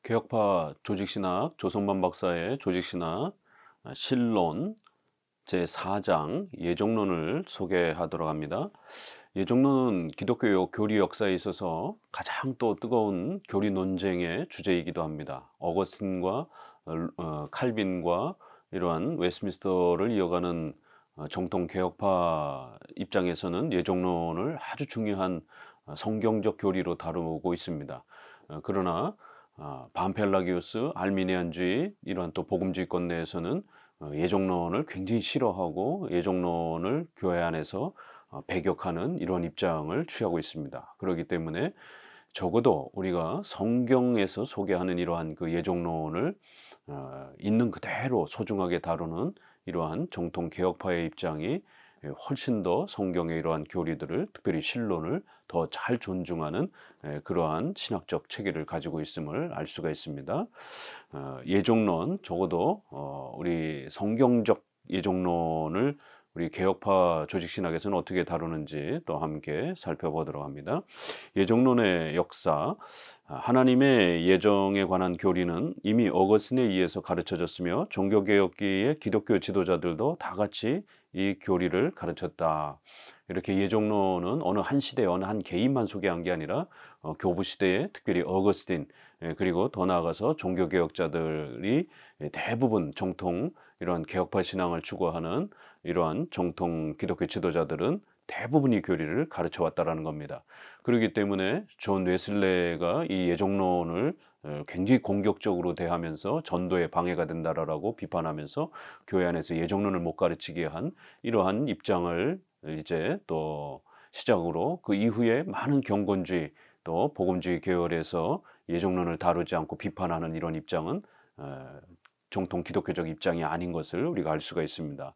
개혁파 조직신학 조성만 박사의 조직신학 실론 제4장 예정론을 소개하도록 합니다. 예정론은 기독교 교리 역사에 있어서 가장 또 뜨거운 교리 논쟁의 주제이기도 합니다. 어거스틴과 칼빈과 이러한 웨스트민스터를 이어가는 정통 개혁파 입장에서는 예정론을 아주 중요한 성경적 교리로 다루고 있습니다. 그러나 반펠라기우스, 알미니안주의 이러한 또 복음주의권 내에서는 예정론을 굉장히 싫어하고 예정론을 교회 안에서 배격하는 이런 입장을 취하고 있습니다. 그렇기 때문에 적어도 우리가 성경에서 소개하는 이러한 그 예정론을 있는 그대로 소중하게 다루는 이러한 정통 개혁파의 입장이 훨씬 더 성경의 이러한 교리들을 특별히 신론을 더 잘 존중하는 그러한 신학적 체계를 가지고 있음을 알 수가 있습니다. 예정론 적어도 우리 성경적 예정론을 우리 개혁파 조직신학에서는 어떻게 다루는지 또 함께 살펴보도록 합니다. 예정론의 역사, 하나님의 예정에 관한 교리는 이미 어거스틴에 의해서 가르쳐졌으며 종교개혁기의 기독교 지도자들도 다 같이 이 교리를 가르쳤다. 이렇게 예정론은 어느 한 시대 어느 한 개인만 소개한 게 아니라 교부 시대에 특별히 어거스틴 그리고 더 나아가서 종교개혁자들이 대부분 정통 이러한 개혁파 신앙을 추구하는 이러한 정통 기독교 지도자들은 대부분 이 교리를 가르쳐 왔다라는 겁니다. 그렇기 때문에 존 웨슬레가 이 예정론을 굉장히 공격적으로 대하면서 전도에 방해가 된다라고 비판하면서 교회 안에서 예정론을 못 가르치게 한 이러한 입장을 이제 또 시작으로 그 이후에 많은 경건주의 또 복음주의 계열에서 예정론을 다루지 않고 비판하는 이런 입장은 정통 기독교적 입장이 아닌 것을 우리가 알 수가 있습니다.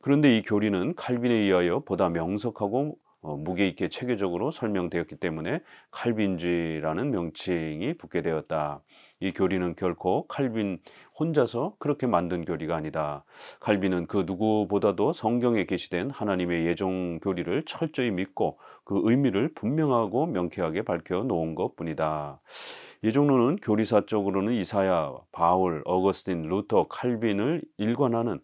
그런데 이 교리는 칼빈에 의하여 보다 명석하고 무게 있게 체계적으로 설명되었기 때문에 칼빈주의라는 명칭이 붙게 되었다. 이 교리는 결코 칼빈 혼자서 그렇게 만든 교리가 아니다. 칼빈은 그 누구보다도 성경에 게시된 하나님의 예정 교리를 철저히 믿고 그 의미를 분명하고 명쾌하게 밝혀 놓은 것뿐이다. 예정론은 교리사적으로는 이사야, 바울, 어거스틴, 루터, 칼빈을 일관하는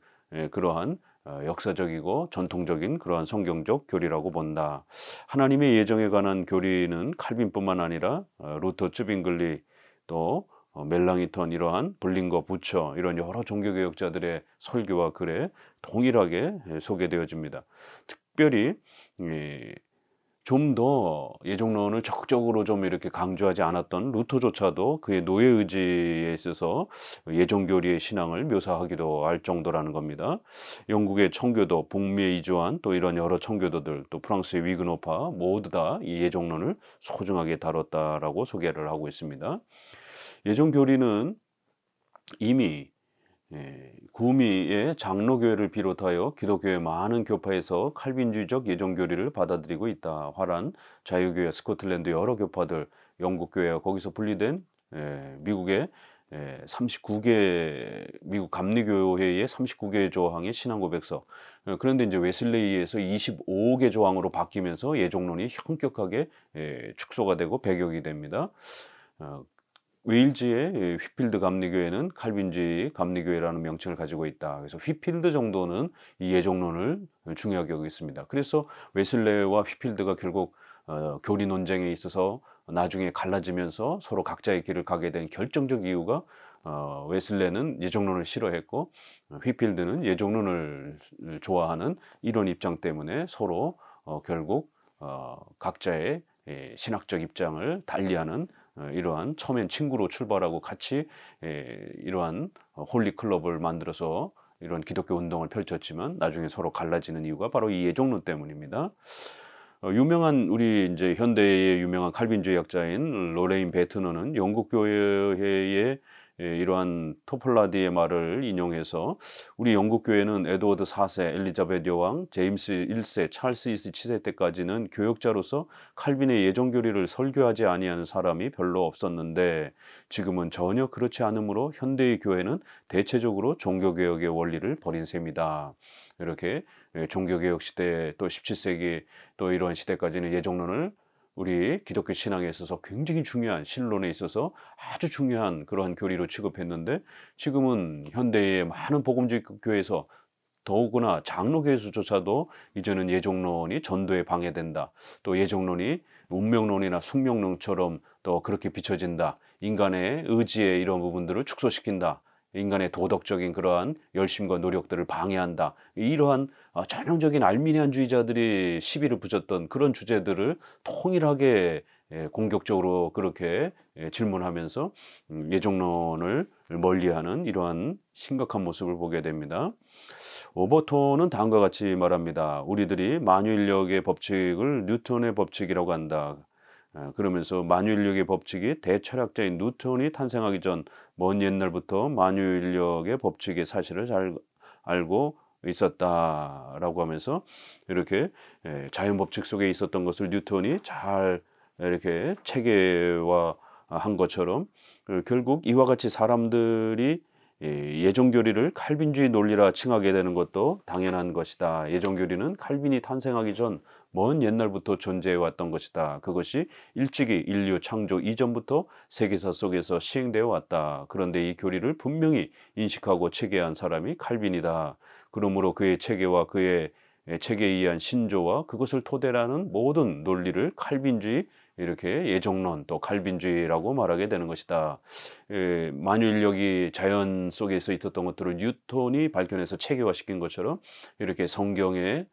그러한 역사적이고 전통적인 그러한 성경적 교리라고 본다. 하나님의 예정에 관한 교리는 칼빈뿐만 아니라 루터, 츠빙글리 또 멜랑이턴 이러한 블링거, 부처 이런 여러 종교개혁자들의 설교와 글에 동일하게 소개되어집니다. 특별히 좀 더 예정론을 적극적으로 좀 이렇게 강조하지 않았던 루터조차도 그의 노예 의지에 있어서 예정교리의 신앙을 묘사하기도 할 정도라는 겁니다. 영국의 청교도, 북미에 이주한 또 이런 여러 청교도들, 또 프랑스의 위그노파 모두 다 이 예정론을 소중하게 다뤘다라고 소개를 하고 있습니다. 예정교리는 이미 구미의 장로교회를 비롯하여 기독교의 많은 교파에서 칼빈주의적 예정교리를 받아들이고 있다. 화란 자유교회, 스코틀랜드 여러 교파들, 영국교회가 거기서 분리된 미국의 39개 미국 감리교회의 39개 조항의 신앙 고백서. 그런데 이제 웨슬레이에서 25개 조항으로 바뀌면서 예정론이 현격하게 축소가 되고 배격이 됩니다. 웨일즈의 휘필드 감리교회는 칼빈주의 감리교회라는 명칭을 가지고 있다. 그래서 휘필드 정도는 이 예정론을 중요하게 여기고 있습니다. 그래서 웨슬레와 휘필드가 결국 교리 논쟁에 있어서 나중에 갈라지면서 서로 각자의 길을 가게 된 결정적 이유가 웨슬레는 예정론을 싫어했고 휘필드는 예정론을 좋아하는 이런 입장 때문에 서로 결국 각자의 신학적 입장을 달리하는 이러한 처음엔 친구로 출발하고 같이 이러한 홀리 클럽을 만들어서 이런 기독교 운동을 펼쳤지만 나중에 서로 갈라지는 이유가 바로 이 예정론 때문입니다. 유명한 우리 이제 현대의 유명한 칼빈주의 학자인 로레인 베트너는 영국 교회의 이러한 토플라디의 말을 인용해서 우리 영국 교회는 에드워드 4세, 엘리자베트 여왕, 제임스 1세, 찰스 2세, 7세 때까지는 교역자로서 칼빈의 예정 교리를 설교하지 아니하는 사람이 별로 없었는데 지금은 전혀 그렇지 않으므로 현대의 교회는 대체적으로 종교개혁의 원리를 버린 셈이다. 이렇게 종교개혁 시대 또 17세기 또 이런 시대까지는 예정론을 우리 기독교 신앙에 있어서 굉장히 중요한 신론에 있어서 아주 중요한 그러한 교리로 취급했는데 지금은 현대의 많은 복음주의 교회에서 더구나 장로교에서조차도 이제는 예종론이 전도에 방해된다. 또 예종론이 운명론이나 숙명론처럼 또 그렇게 비춰진다. 인간의 의지의 이런 부분들을 축소시킨다. 인간의 도덕적인 그러한 열심과 노력들을 방해한다. 이러한 전형적인 알미니안주의자들이 시비를 붙였던 그런 주제들을 통일하게 공격적으로 그렇게 질문하면서 예종론을 멀리하는 이러한 심각한 모습을 보게 됩니다. 오버톤은 다음과 같이 말합니다. 우리들이 만유인력의 법칙을 뉴턴의 법칙이라고 한다. 그러면서 만유인력의 법칙이 대철학자인 뉴턴이 탄생하기 전 먼 옛날부터 만유인력의 법칙의 사실을 잘 알고 있었다라고 하면서 이렇게 자연 법칙 속에 있었던 것을 뉴턴이 잘 이렇게 체계화한 것처럼 결국 이와 같이 사람들이 예종교리를 칼빈주의 논리라 칭하게 되는 것도 당연한 것이다. 예종교리는 칼빈이 탄생하기 전 먼 옛날부터 존재해 왔던 것이다. 그것이 일찍이 인류 창조 이전부터 세계사 속에서 시행되어 왔다. 그런데 이 교리를 분명히 인식하고 체계한 사람이 칼빈이다. 그러므로 그의 체계와 그의 체계에 의한 신조와 그것을 토대로 하는 모든 논리를 칼빈주의 이렇게 예종론 또 칼빈주의라고 말하게 되는 것이다. 만유인력이 자연 속에서 있었던 것들을 뉴턴이 발견해서 체계화시킨 것처럼 이렇게 성경에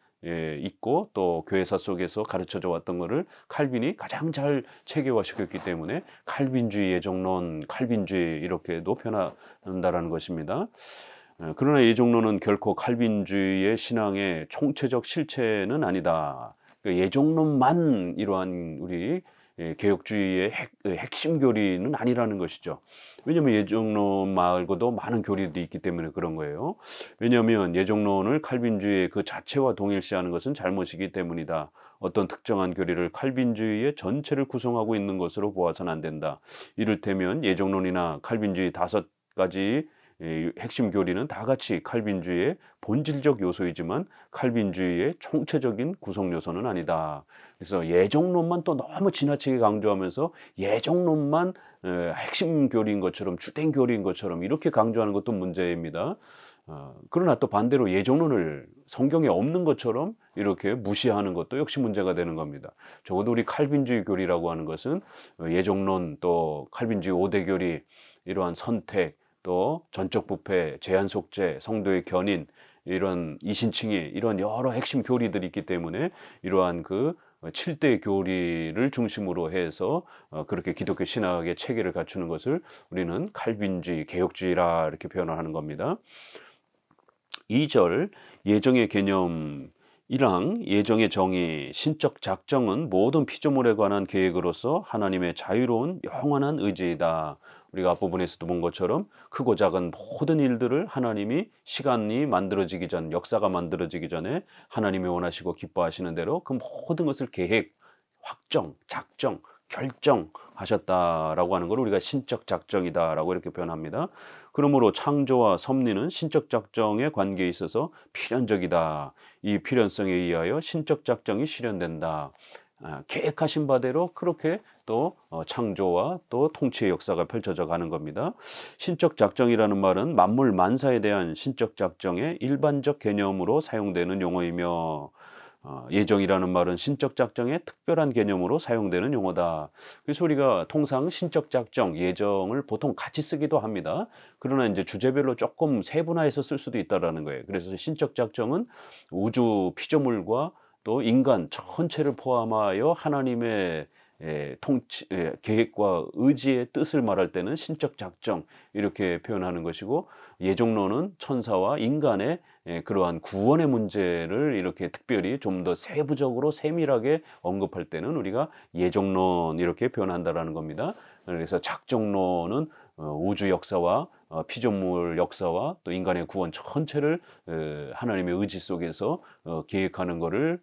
있고 또 교회사 속에서 가르쳐져 왔던 것을 칼빈이 가장 잘 체계화시켰기 때문에 칼빈주의 예종론, 칼빈주의 이렇게도 표현한다라는 것입니다. 그러나 예종론은 결코 칼빈주의의 신앙의 총체적 실체는 아니다. 예종론만 이러한 우리 개혁주의의 핵심 교리는 아니라는 것이죠. 왜냐하면 예종론 말고도 많은 교리들이 있기 때문에 그런 거예요. 왜냐하면 예종론을 칼빈주의 그 자체와 동일시하는 것은 잘못이기 때문이다. 어떤 특정한 교리를 칼빈주의의 전체를 구성하고 있는 것으로 보아서는 안 된다. 이를테면 예종론이나 칼빈주의 5가지 핵심 교리는 다 같이 칼빈주의의 본질적 요소이지만 칼빈주의의 총체적인 구성 요소는 아니다. 그래서 예종론만 또 너무 지나치게 강조하면서 예종론만 핵심 교리인 것처럼 주된 교리인 것처럼 이렇게 강조하는 것도 문제입니다. 그러나 또 반대로 예종론을 성경에 없는 것처럼 이렇게 무시하는 것도 역시 문제가 되는 겁니다. 적어도 우리 칼빈주의 교리라고 하는 것은 예종론 또 칼빈주의 5대 교리 이러한 선택 또 전적 부패, 제한 속죄, 성도의 견인 이런 이신칭의 이런 여러 핵심 교리들이 있기 때문에 이러한 그 7대 교리를 중심으로 해서 그렇게 기독교 신학의 체계를 갖추는 것을 우리는 칼빈주의, 개혁주의라 이렇게 표현을 하는 겁니다. 2절 예정의 개념 1항 예정의 정의, 신적 작정은 모든 피조물에 관한 계획으로서 하나님의 자유로운 영원한 의지이다. 우리가 앞부분에서도 본 것처럼 크고 작은 모든 일들을 하나님이 시간이 만들어지기 전, 역사가 만들어지기 전에 하나님이 원하시고 기뻐하시는 대로 그 모든 것을 계획, 확정, 작정, 결정하셨다라고 하는 걸 우리가 신적 작정이다라고 이렇게 표현합니다. 그러므로 창조와 섭리는 신적 작정의 관계에 있어서 필연적이다. 이 필연성에 의하여 신적 작정이 실현된다. 계획하신 바대로 그렇게 또 창조와 또 통치의 역사가 펼쳐져 가는 겁니다. 신적 작정이라는 말은 만물 만사에 대한 신적 작정의 일반적 개념으로 사용되는 용어이며 예정이라는 말은 신적 작정의 특별한 개념으로 사용되는 용어다. 그래서 우리가 통상 신적 작정, 예정을 보통 같이 쓰기도 합니다. 그러나 이제 주제별로 조금 세분화해서 쓸 수도 있다라는 거예요. 그래서 신적 작정은 우주 피조물과 또 인간 전체를 포함하여 하나님의 통치, 계획과 의지의 뜻을 말할 때는 신적 작정 이렇게 표현하는 것이고 예종론은 천사와 인간의 그러한 구원의 문제를 이렇게 특별히 좀 더 세부적으로 세밀하게 언급할 때는 우리가 예종론 이렇게 표현한다라는 겁니다. 그래서 작정론은 우주 역사와 피조물 역사와 또 인간의 구원 전체를 하나님의 의지 속에서 계획하는 것을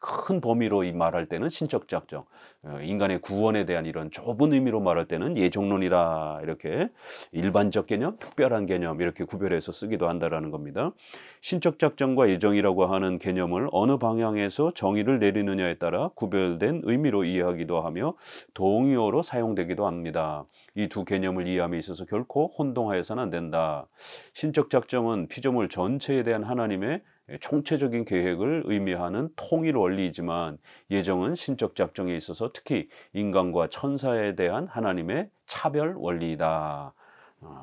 큰 범위로 이 말할 때는 신적 작정, 인간의 구원에 대한 이런 좁은 의미로 말할 때는 예정론이라 이렇게 일반적 개념, 특별한 개념 이렇게 구별해서 쓰기도 한다라는 겁니다. 신적 작정과 예정이라고 하는 개념을 어느 방향에서 정의를 내리느냐에 따라 구별된 의미로 이해하기도 하며 동의어로 사용되기도 합니다. 이 두 개념을 이해함에 있어서 결코 혼동하여서는 안 된다. 신적 작정은 피조물 전체에 대한 하나님의 총체적인 계획을 의미하는 통일 원리이지만 예정은 신적 작정에 있어서 특히 인간과 천사에 대한 하나님의 차별 원리이다.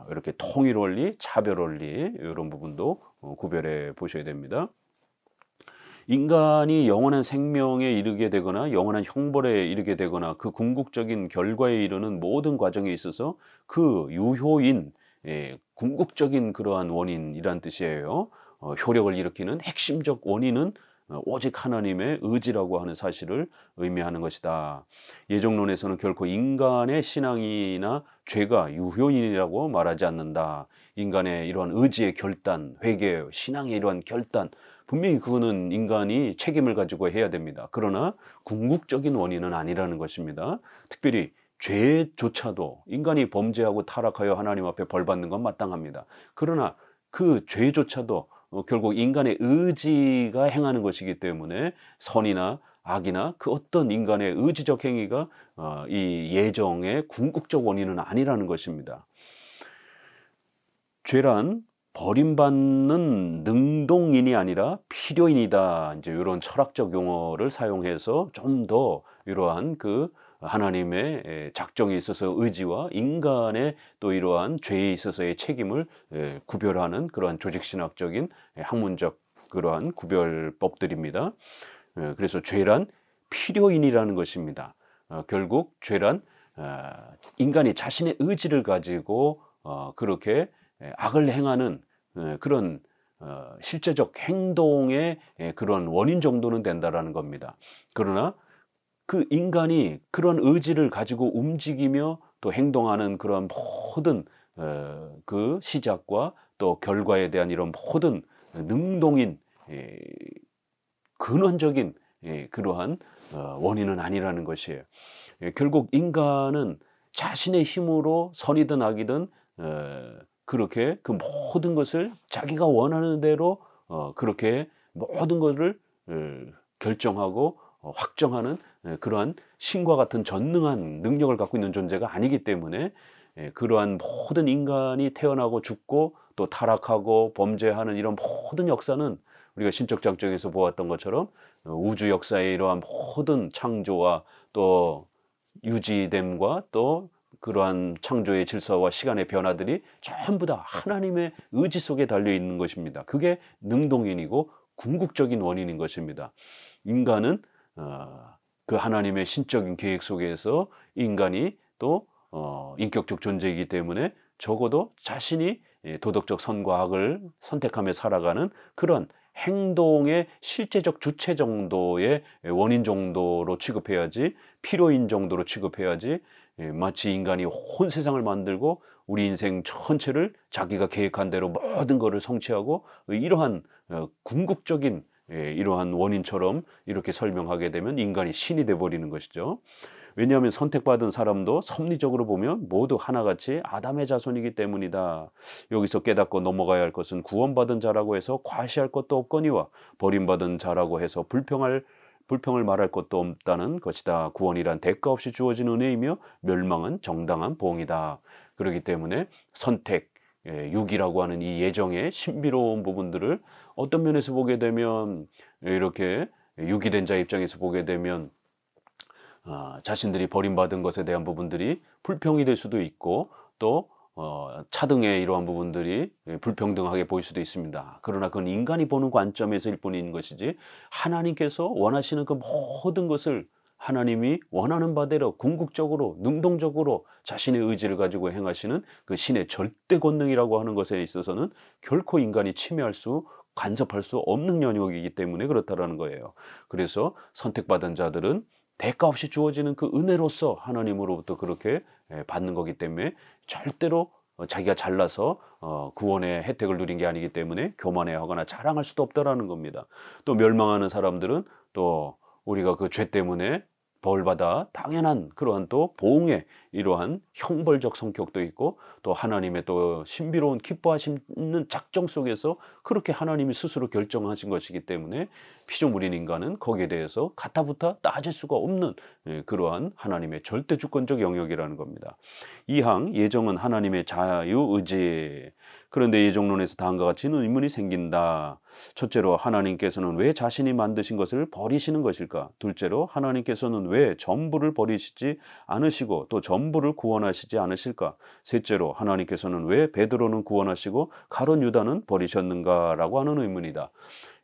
이렇게 통일 원리, 차별 원리 이런 부분도 구별해 보셔야 됩니다. 인간이 영원한 생명에 이르게 되거나 영원한 형벌에 이르게 되거나 그 궁극적인 결과에 이르는 모든 과정에 있어서 그 유효인, 궁극적인 그러한 원인이란 뜻이에요. 효력을 일으키는 핵심적 원인은 오직 하나님의 의지라고 하는 사실을 의미하는 것이다. 예정론에서는 결코 인간의 신앙이나 죄가 유효인이라고 말하지 않는다. 인간의 이러한 의지의 결단, 회개, 신앙의 이러한 결단, 분명히 그거는 인간이 책임을 가지고 해야 됩니다. 그러나 궁극적인 원인은 아니라는 것입니다. 특별히 죄조차도 인간이 범죄하고 타락하여 하나님 앞에 벌 받는 건 마땅합니다. 그러나 그 죄조차도 결국 인간의 의지가 행하는 것이기 때문에 선이나 악이나 그 어떤 인간의 의지적 행위가 이 예정의 궁극적 원인은 아니라는 것입니다. 죄란 버림받는 능동인이 아니라 필요인이다. 이제 이런 철학적 용어를 사용해서 좀 더 이러한 그 하나님의 작정에 있어서 의지와 인간의 또 이러한 죄에 있어서의 책임을 구별하는 그러한 조직신학적인 학문적 그러한 구별법들입니다. 그래서 죄란 필요인이라는 것입니다. 결국 죄란 인간이 자신의 의지를 가지고 그렇게 악을 행하는 그런 실제적 행동의 그런 원인 정도는 된다라는 겁니다. 그러나 그 인간이 그런 의지를 가지고 움직이며 또 행동하는 그런 모든 그 시작과 또 결과에 대한 이런 모든 능동인 근원적인 그러한 원인은 아니라는 것이에요. 결국 인간은 자신의 힘으로 선이든 악이든 그렇게 그 모든 것을 자기가 원하는 대로 그렇게 모든 것을 결정하고 확정하는 그러한 신과 같은 전능한 능력을 갖고 있는 존재가 아니기 때문에 그러한 모든 인간이 태어나고 죽고 또 타락하고 범죄하는 이런 모든 역사는 우리가 신적 작정에서 보았던 것처럼 우주 역사의 이러한 모든 창조와 또 유지됨과 또 그러한 창조의 질서와 시간의 변화들이 전부 다 하나님의 의지 속에 달려 있는 것입니다. 그게 능동인이고 궁극적인 원인인 것입니다. 인간은 그 하나님의 신적인 계획 속에서 인간이 또 인격적 존재이기 때문에 적어도 자신이 도덕적 선과 악을 선택하며 살아가는 그런 행동의 실제적 주체 정도의 원인 정도로 취급해야지, 필요인 정도로 취급해야지, 마치 인간이 온 세상을 만들고 우리 인생 전체를 자기가 계획한 대로 모든 것을 성취하고 이러한 궁극적인 이러한 원인처럼 이렇게 설명하게 되면 인간이 신이 돼버리는 것이죠. 왜냐하면 선택받은 사람도 섭리적으로 보면 모두 하나같이 아담의 자손이기 때문이다. 여기서 깨닫고 넘어가야 할 것은 구원받은 자라고 해서 과시할 것도 없거니와 버림받은 자라고 해서 불평을 말할 것도 없다는 것이다. 구원이란 대가 없이 주어진 은혜이며 멸망은 정당한 보응이다. 그렇기 때문에 선택, 육이라고 하는 이 예정의 신비로운 부분들을 어떤 면에서 보게 되면 이렇게 육이 된 자 입장에서 보게 되면 자신들이 버림받은 것에 대한 부분들이 불평이 될 수도 있고 또 차등의 이러한 부분들이 불평등하게 보일 수도 있습니다. 그러나 그건 인간이 보는 관점에서일 뿐인 것이지 하나님께서 원하시는 그 모든 것을 하나님이 원하는 바대로 궁극적으로 능동적으로 자신의 의지를 가지고 행하시는 그 신의 절대 권능이라고 하는 것에 있어서는 결코 인간이 침해할 수 간섭할 수 없는 영역이기 때문에 그렇다라는 거예요. 그래서 선택받은 자들은 대가 없이 주어지는 그 은혜로서 하나님으로부터 그렇게 받는 거기 때문에 절대로 자기가 잘나서 구원의 혜택을 누린 게 아니기 때문에 교만해하거나 자랑할 수도 없다라는 겁니다. 또 멸망하는 사람들은 또 우리가 그 죄 때문에 벌받아 당연한 그러한 또 보응의 이러한 형벌적 성격도 있고 또 하나님의 또 신비로운 기뻐하시는 작정 속에서 그렇게 하나님이 스스로 결정하신 것이기 때문에 피조물인 인간은 거기에 대해서 가타부타 따질 수가 없는 그러한 하나님의 절대 주권적 영역이라는 겁니다. 2항 예정은 하나님의 자유의지. 그런데 예정론에서 다음과 같이 의문이 생긴다. 첫째로 하나님께서는 왜 자신이 만드신 것을 버리시는 것일까? 둘째로 하나님께서는 왜 전부를 버리시지 않으시고 또 전부를 구원하시지 않으실까? 셋째로 하나님께서는 왜 베드로는 구원하시고 가룟 유다는 버리셨는가라고 하는 의문이다.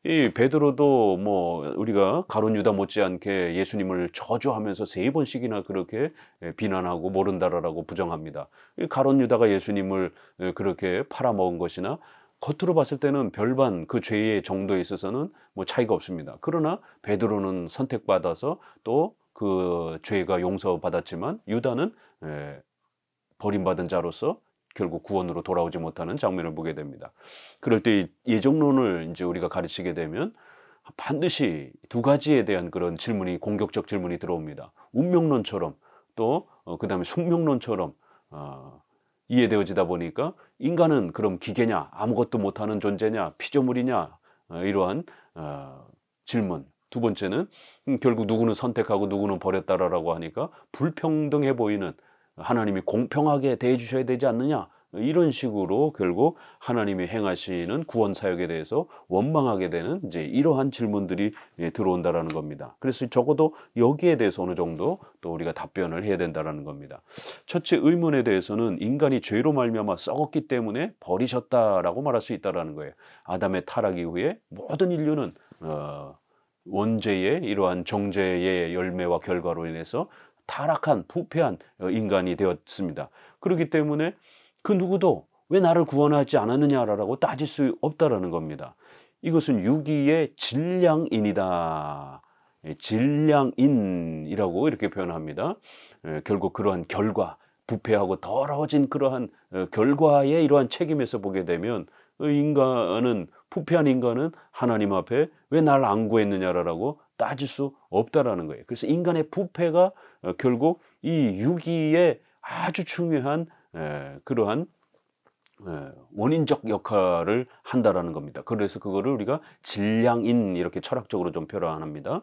이 베드로도 뭐 우리가 가룟 유다 못지않게 예수님을 저주하면서 3번씩이나 그렇게 비난하고 모른다라고 부정합니다. 이 가룟 유다가 예수님을 그렇게 팔아먹은 것이나 겉으로 봤을 때는 별반 그 죄의 정도에 있어서는 뭐 차이가 없습니다. 그러나 베드로는 선택받아서 또 그 죄가 용서받았지만 유다는 버림받은 자로서 결국 구원으로 돌아오지 못하는 장면을 보게 됩니다. 그럴 때 예정론을 이제 우리가 가르치게 되면 반드시 두 가지에 대한 그런 질문이 공격적 질문이 들어옵니다. 운명론처럼 또 그다음에 숙명론처럼 이해되어지다 보니까 인간은 그럼 기계냐 아무것도 못하는 존재냐 피조물이냐 이러한 질문. 두 번째는 결국 누구는 선택하고 누구는 버렸다라고 하니까 불평등해 보이는 하나님이 공평하게 대해 주셔야 되지 않느냐 이런 식으로 결국 하나님이 행하시는 구원 사역에 대해서 원망하게 되는 이제 이러한 질문들이 들어온다라는 겁니다. 그래서 적어도 여기에 대해서 어느 정도 또 우리가 답변을 해야 된다라는 겁니다. 첫째 의문에 대해서는 인간이 죄로 말미암아 썩었기 때문에 버리셨다라고 말할 수 있다라는 거예요. 아담의 타락 이후에 모든 인류는 원죄의 이러한 정죄의 열매와 결과로 인해서 타락한 부패한 인간이 되었습니다. 그렇기 때문에 그 누구도 왜 나를 구원하지 않았느냐라고 따질 수 없다라는 겁니다. 이것은 유기의 질량인이다. 질량인이라고 이렇게 표현합니다. 결국 그러한 결과, 부패하고 더러워진 그러한 결과의 이러한 책임에서 보게 되면 인간은 부패한 인간은 하나님 앞에 왜 나를 안 구했느냐라고 따질 수 없다라는 거예요. 그래서 인간의 부패가 결국 이 유기의 아주 중요한 그러한 원인적 역할을 한다라는 겁니다. 그래서 그거를 우리가 질량인 이렇게 철학적으로 좀 표현합니다.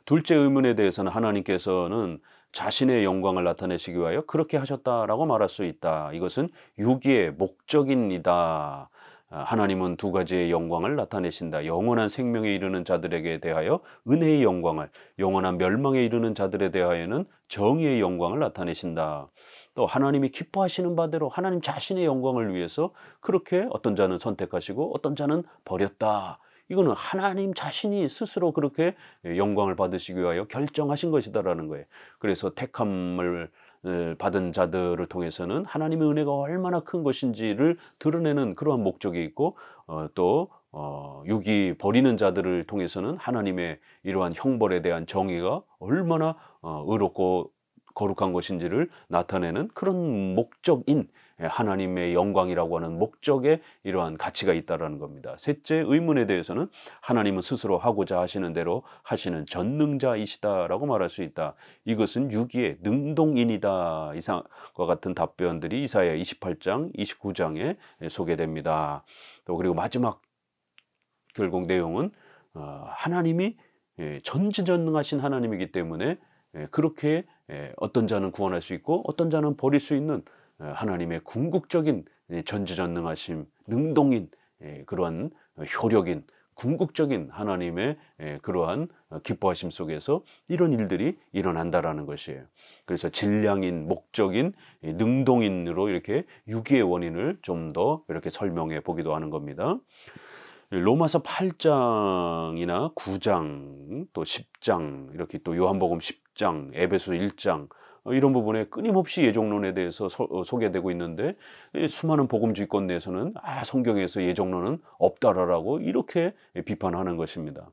둘째 의문에 대해서는 하나님께서는 자신의 영광을 나타내시기 위하여 그렇게 하셨다라고 말할 수 있다. 이것은 유기의 목적입니다. 하나님은 두 가지의 영광을 나타내신다. 영원한 생명에 이르는 자들에게 대하여 은혜의 영광을, 영원한 멸망에 이르는 자들에 대하여는 정의의 영광을 나타내신다. 또 하나님이 기뻐하시는 바대로 하나님 자신의 영광을 위해서 그렇게 어떤 자는 선택하시고 어떤 자는 버렸다. 이거는 하나님 자신이 스스로 그렇게 영광을 받으시기 위하여 결정하신 것이다라는 거예요. 그래서 택함을 받은 자들을 통해서는 하나님의 은혜가 얼마나 큰 것인지를 드러내는 그러한 목적이 있고 또 유기 버리는 자들을 통해서는 하나님의 이러한 형벌에 대한 정의가 얼마나 의롭고 거룩한 것인지를 나타내는 그런 목적인 하나님의 영광이라고 하는 목적에 이러한 가치가 있다라는 겁니다. 셋째 의문에 대해서는 하나님은 스스로 하고자 하시는 대로 하시는 전능자이시다라고 말할 수 있다. 이것은 유기의 능동인이다. 이상과 같은 답변들이 이사야 28장, 29장에 소개됩니다. 또 그리고 마지막 결국 내용은 하나님이 전지전능하신 하나님이기 때문에 그렇게 어떤 자는 구원할 수 있고 어떤 자는 버릴 수 있는 하나님의 궁극적인 전지전능하심, 능동인 그러한 효력인 궁극적인 하나님의 그러한 기뻐하심 속에서 이런 일들이 일어난다라는 것이에요. 그래서 질량인, 목적인, 능동인으로 이렇게 유기의 원인을 좀 더 이렇게 설명해 보기도 하는 겁니다. 로마서 8장이나 9장 또 10장 이렇게 또 요한복음 10장, 에베소 1장 이런 부분에 끊임없이 예정론에 대해서 소개되고 있는데 수많은 복음주의권 내에서는 성경에서 예정론은 없다라고 이렇게 비판하는 것입니다.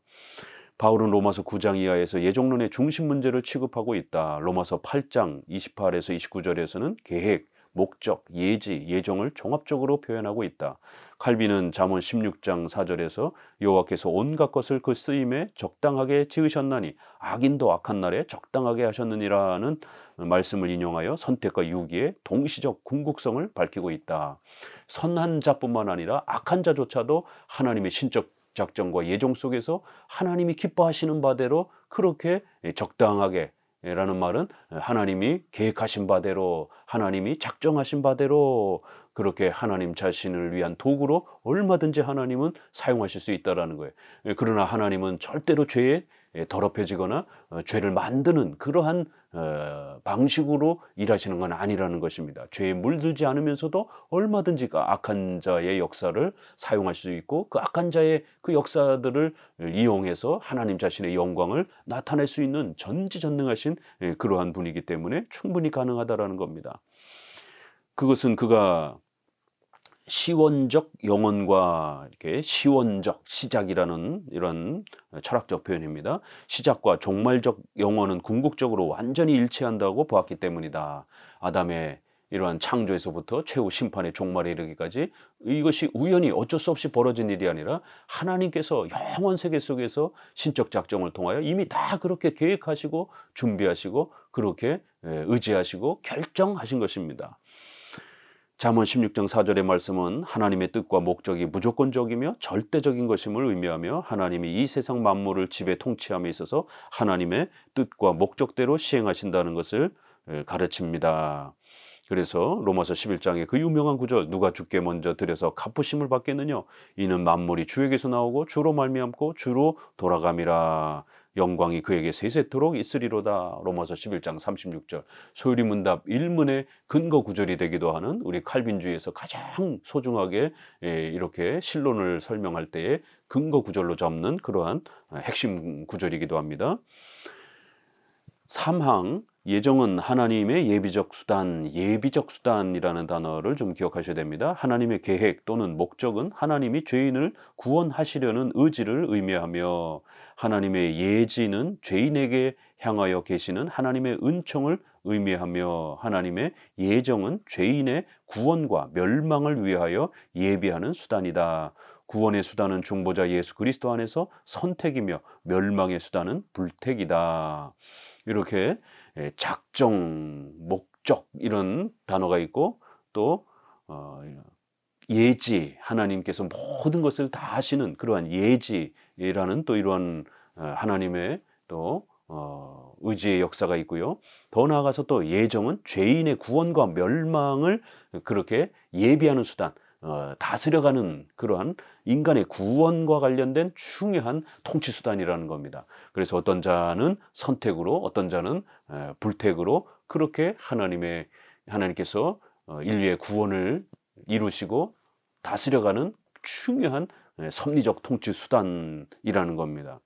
바울은 로마서 9장 이하에서 예정론의 중심 문제를 취급하고 있다. 로마서 8장 28에서 29절에서는 계획, 목적, 예지, 예정을 종합적으로 표현하고 있다. 칼빈은 잠언 16장 4절에서 여호와께서 온갖 것을 그 쓰임에 적당하게 지으셨나니 악인도 악한 날에 적당하게 하셨느니라는 말씀을 인용하여 선택과 유기의 동시적 궁극성을 밝히고 있다. 선한 자뿐만 아니라 악한 자조차도 하나님의 신적 작정과 예정 속에서 하나님이 기뻐하시는 바대로 그렇게 적당하게 라는 말은 하나님이 계획하신 바대로 하나님이 작정하신 바대로 그렇게 하나님 자신을 위한 도구로 얼마든지 하나님은 사용하실 수 있다라는 거예요. 그러나 하나님은 절대로 죄에 더럽혀지거나 죄를 만드는 그러한 방식으로 일하시는 건 아니라는 것입니다. 죄에 물들지 않으면서도 얼마든지 그 악한 자의 역사를 사용할 수 있고 그 악한 자의 그 역사들을 이용해서 하나님 자신의 영광을 나타낼 수 있는 전지전능하신 그러한 분이기 때문에 충분히 가능하다라는 겁니다. 그것은 그가 시원적 영혼과 이렇게 시원적 시작이라는 이런 철학적 표현입니다. 시작과 종말적 영혼은 궁극적으로 완전히 일치한다고 보았기 때문이다. 아담의 이러한 창조에서부터 최후 심판의 종말에 이르기까지 이것이 우연히 어쩔 수 없이 벌어진 일이 아니라 하나님께서 영원 세계 속에서 신적 작정을 통하여 이미 다 그렇게 계획하시고 준비하시고 그렇게 의지하시고 결정하신 것입니다. 잠언 16장 4절의 말씀은 하나님의 뜻과 목적이 무조건적이며 절대적인 것임을 의미하며 하나님이 이 세상 만물을 지배 통치함에 있어서 하나님의 뜻과 목적대로 시행하신다는 것을 가르칩니다. 그래서 로마서 11장의 그 유명한 구절 누가 주께 먼저 드려서 갚으심을 받겠느냐 이는 만물이 주에게서 나오고 주로 말미암고 주로 돌아감이라 영광이 그에게 세세토록 있으리로다. 로마서 11장 36절 소유리 문답 1문의 근거 구절이 되기도 하는 우리 칼빈주의에서 가장 소중하게 이렇게 신론을 설명할 때에 근거 구절로 잡는 그러한 핵심 구절이기도 합니다. 3항 예정은 하나님의 예비적 수단이라는 단어를 좀 기억하셔야 됩니다. 하나님의 계획 또는 목적은 하나님이 죄인을 구원하시려는 의지를 의미하며 하나님의 예지는 죄인에게 향하여 계시는 하나님의 은총을 의미하며 하나님의 예정은 죄인의 구원과 멸망을 위하여 예비하는 수단이다. 구원의 수단은 중보자 예수 그리스도 안에서 선택이며 멸망의 수단은 불택이다. 이렇게 작정, 목적 이런 단어가 있고 또 예지 하나님께서 모든 것을 다 하시는 그러한 예지라는 또 이러한 하나님의 또 의지의 역사가 있고요. 더 나아가서 또 예정은 죄인의 구원과 멸망을 그렇게 예비하는 수단 다스려가는 그러한 인간의 구원과 관련된 중요한 통치 수단이라는 겁니다. 그래서 어떤 자는 선택으로 어떤 자는 불택으로 그렇게 하나님께서 인류의 구원을 이루시고 다스려가는 중요한 섭리적 통치 수단이라는 겁니다.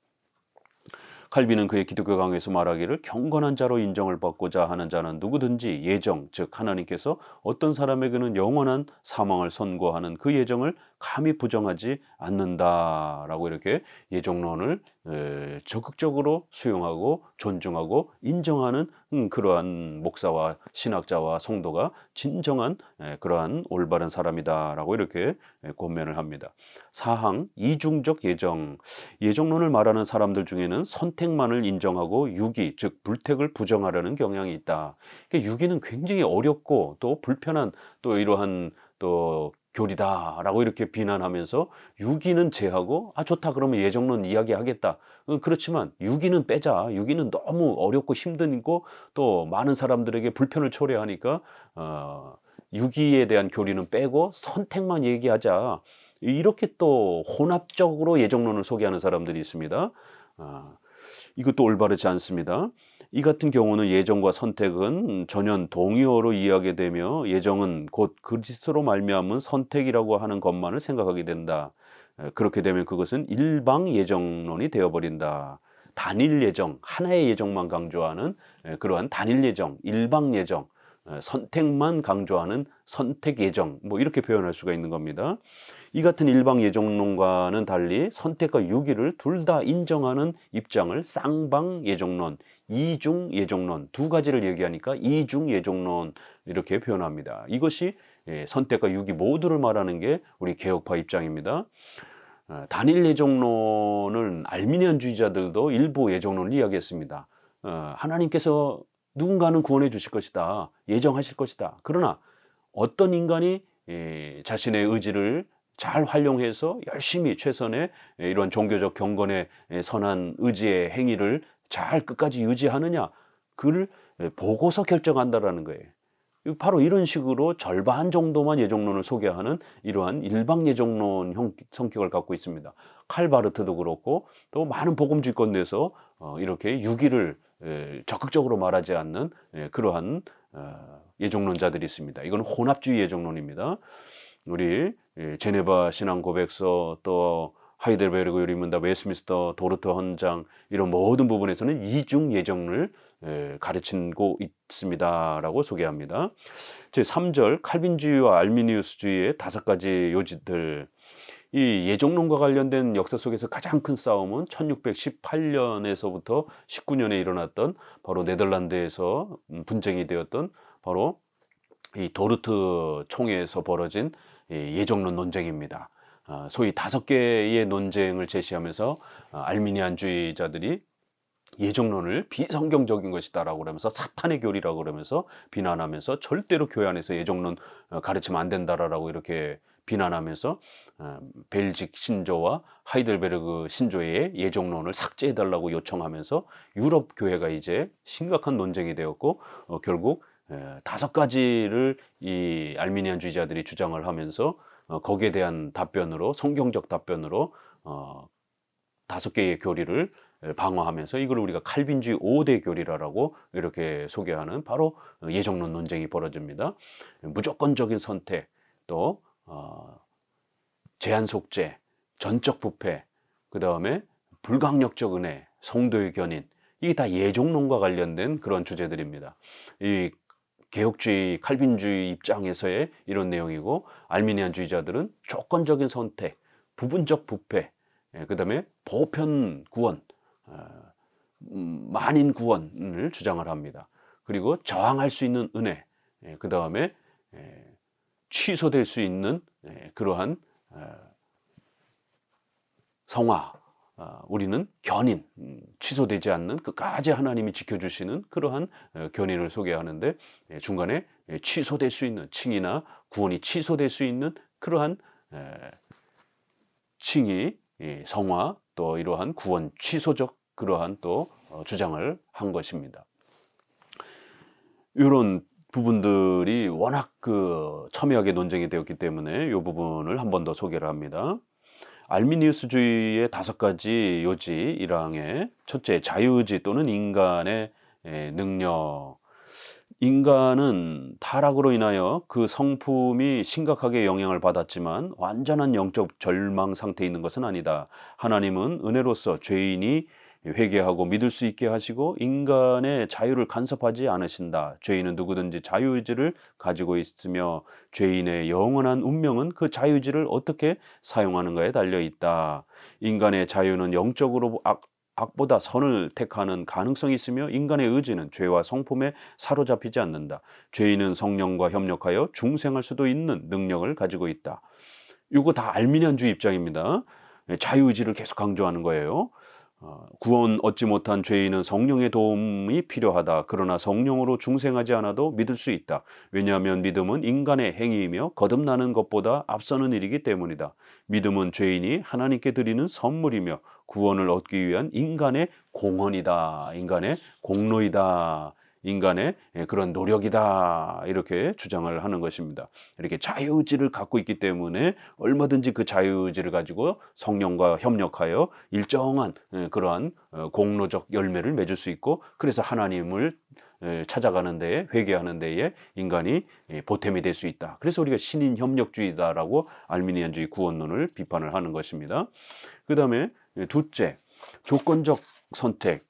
칼빈은 그의 기독교 강의에서 말하기를 경건한 자로 인정을 받고자 하는 자는 누구든지 예정, 즉 하나님께서 어떤 사람에게는 영원한 사망을 선고하는 그 예정을 감히 부정하지 않는다라고 이렇게 예정론을 적극적으로 수용하고 존중하고 인정하는 그러한 목사와 신학자와 성도가 진정한 그러한 올바른 사람이다라고 이렇게 권면을 합니다. 4항 이중적 예정론을 말하는 사람들 중에는 선택만을 인정하고 유기 즉 불택을 부정하려는 경향이 있다. 그러니까 유기는 굉장히 어렵고 또 불편한 또 이러한 또 교리다라고 이렇게 비난하면서 유기는 제하고 좋다 그러면 예정론 이야기하겠다. 그렇지만 유기는 빼자. 유기는 너무 어렵고 힘들고 또 많은 사람들에게 불편을 초래하니까 유기에 대한 교리는 빼고 선택만 얘기하자. 이렇게 또 혼합적으로 예정론을 소개하는 사람들이 있습니다. 이것도 올바르지 않습니다. 이 같은 경우는 예정과 선택은 전혀 동의어로 이해하게 되며 예정은 곧 그리스도로 말미암은 선택이라고 하는 것만을 생각하게 된다. 그렇게 되면 그것은 일방 예정론이 되어버린다. 단일 예정, 하나의 예정만 강조하는 그러한 단일 예정, 일방 예정, 선택만 강조하는 선택 예정 뭐 이렇게 표현할 수가 있는 겁니다. 이 같은 일방 예정론과는 달리 선택과 유기를 둘 다 인정하는 입장을 쌍방 예정론, 이중 예정론, 두 가지를 얘기하니까 이중 예정론 이렇게 표현합니다. 이것이 선택과 유기 모두를 말하는 게 우리 개혁파 입장입니다. 단일 예정론은 알미니안주의자들도 일부 예정론을 이야기했습니다. 하나님께서 누군가는 구원해 주실 것이다. 예정하실 것이다. 그러나 어떤 인간이 자신의 의지를 잘 활용해서 열심히 최선의 이런 종교적 경건의 선한 의지의 행위를 잘 끝까지 유지하느냐, 그를 보고서 결정한다라는 거예요. 바로 이런 식으로 절반 정도만 예정론을 소개하는 이러한 일방 예정론 성격을 갖고 있습니다. 칼바르트도 그렇고 또 많은 복음주의권 내에서 이렇게 유기를 적극적으로 말하지 않는 그러한 예정론자들이 있습니다. 이건 혼합주의 예정론입니다. 우리 제네바 신앙고백서, 또 하이델베르그 유리문답, 웨스트민스터 도르트 헌장, 이런 모든 부분에서는 이중 예정을 가르치고 있습니다라고 소개합니다. 제 3절 칼빈주의와 알미니우스주의의 5가지 요지들. 이 예정론과 관련된 역사 속에서 가장 큰 싸움은 1618년에서부터 19년에 일어났던 바로 네덜란드에서 분쟁이 되었던 바로 이 도르트 총회에서 벌어진 예정론 논쟁입니다. 소위 5개의 논쟁을 제시하면서 알미니안주의자들이 예정론을 비성경적인 것이다라고 그러면서 사탄의 교리라고 그러면서 비난하면서 절대로 교회 안에서 예정론 가르치면 안 된다라고 이렇게 비난하면서 벨직 신조와 하이델베르그 신조의 예정론을 삭제해달라고 요청하면서 유럽 교회가 이제 심각한 논쟁이 되었고 결국 5가지를 이 알미니안주의자들이 주장을 하면서 거기에 대한 답변으로, 성경적 답변으로 5개의 교리를 방어하면서 이걸 우리가 칼빈주의 5대 교리라고 이렇게 소개하는 바로 예정론 논쟁이 벌어집니다. 무조건적인 선택, 또 제한 속죄, 전적 부패, 그 다음에 불강력적 은혜, 성도의 견인, 이게 다 예정론과 관련된 그런 주제들입니다. 이 개혁주의, 칼빈주의 입장에서의 이런 내용이고, 알미니안주의자들은 조건적인 선택, 부분적 부패, 그 다음에 보편 구원, 만인 구원을 주장을 합니다. 그리고 저항할 수 있는 은혜, 그 다음에 취소될 수 있는 그러한 성화, 우리는 견인, 취소되지 않는 끝까지 하나님이 지켜주시는 그러한 견인을 소개하는데, 중간에 취소될 수 있는 칭의나 구원이 취소될 수 있는 그러한 칭의, 성화, 또 이러한 구원 취소적 그러한 또 주장을 한 것입니다. 이런 부분들이 워낙 첨예하게 논쟁이 되었기 때문에 이 부분을 한 번 더 소개를 합니다. 알미니우스주의의 5가지 요지 1항에 첫째, 자유의지 또는 인간의 능력. 인간은 타락으로 인하여 그 성품이 심각하게 영향을 받았지만 완전한 영적 절망 상태에 있는 것은 아니다. 하나님은 은혜로서 죄인이 회개하고 믿을 수 있게 하시고 인간의 자유를 간섭하지 않으신다. 죄인은 누구든지 자유의지를 가지고 있으며 죄인의 영원한 운명은 그 자유의지를 어떻게 사용하는가에 달려있다. 인간의 자유는 영적으로 악보다 선을 택하는 가능성이 있으며 인간의 의지는 죄와 성품에 사로잡히지 않는다. 죄인은 성령과 협력하여 중생할 수도 있는 능력을 가지고 있다. 이거 다 알미니안주의 입장입니다. 자유의지를 계속 강조하는 거예요. 구원 얻지 못한 죄인은 성령의 도움이 필요하다. 그러나 성령으로 중생하지 않아도 믿을 수 있다. 왜냐하면 믿음은 인간의 행위이며 거듭나는 것보다 앞서는 일이기 때문이다. 믿음은 죄인이 하나님께 드리는 선물이며 구원을 얻기 위한 인간의 공헌이다. 인간의 공로이다. 인간의 그런 노력이다. 이렇게 주장을 하는 것입니다. 이렇게 자유의지를 갖고 있기 때문에 얼마든지 그 자유의지를 가지고 성령과 협력하여 일정한 그러한 공로적 열매를 맺을 수 있고, 그래서 하나님을 찾아가는 데에, 회개하는 데에 인간이 보탬이 될 수 있다. 그래서 우리가 신인 협력주의다라고 알미니안주의 구원론을 비판을 하는 것입니다. 그 다음에 둘째, 조건적 선택.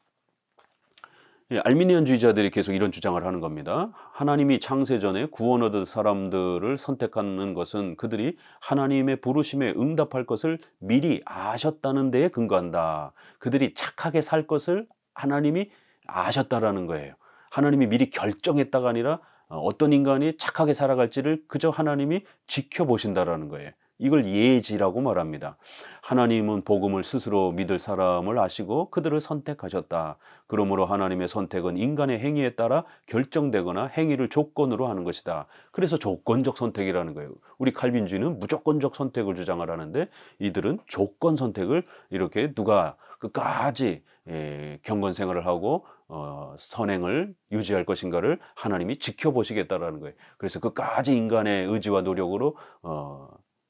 알미니안주의자들이 계속 이런 주장을 하는 겁니다. 하나님이 창세전에 구원 얻을 사람들을 선택하는 것은 그들이 하나님의 부르심에 응답할 것을 미리 아셨다는 데에 근거한다. 그들이 착하게 살 것을 하나님이 아셨다라는 거예요. 하나님이 미리 결정했다가 아니라 어떤 인간이 착하게 살아갈지를 그저 하나님이 지켜보신다라는 거예요. 이걸 예지라고 말합니다. 하나님은 복음을 스스로 믿을 사람을 아시고 그들을 선택하셨다. 그러므로 하나님의 선택은 인간의 행위에 따라 결정되거나 행위를 조건으로 하는 것이다. 그래서 조건적 선택이라는 거예요. 우리 칼빈주의는 무조건적 선택을 주장을 하는데 이들은 조건 선택을 이렇게 누가 끝까지 경건 생활을 하고 선행을 유지할 것인가를 하나님이 지켜보시겠다라는 거예요. 그래서 끝까지 인간의 의지와 노력으로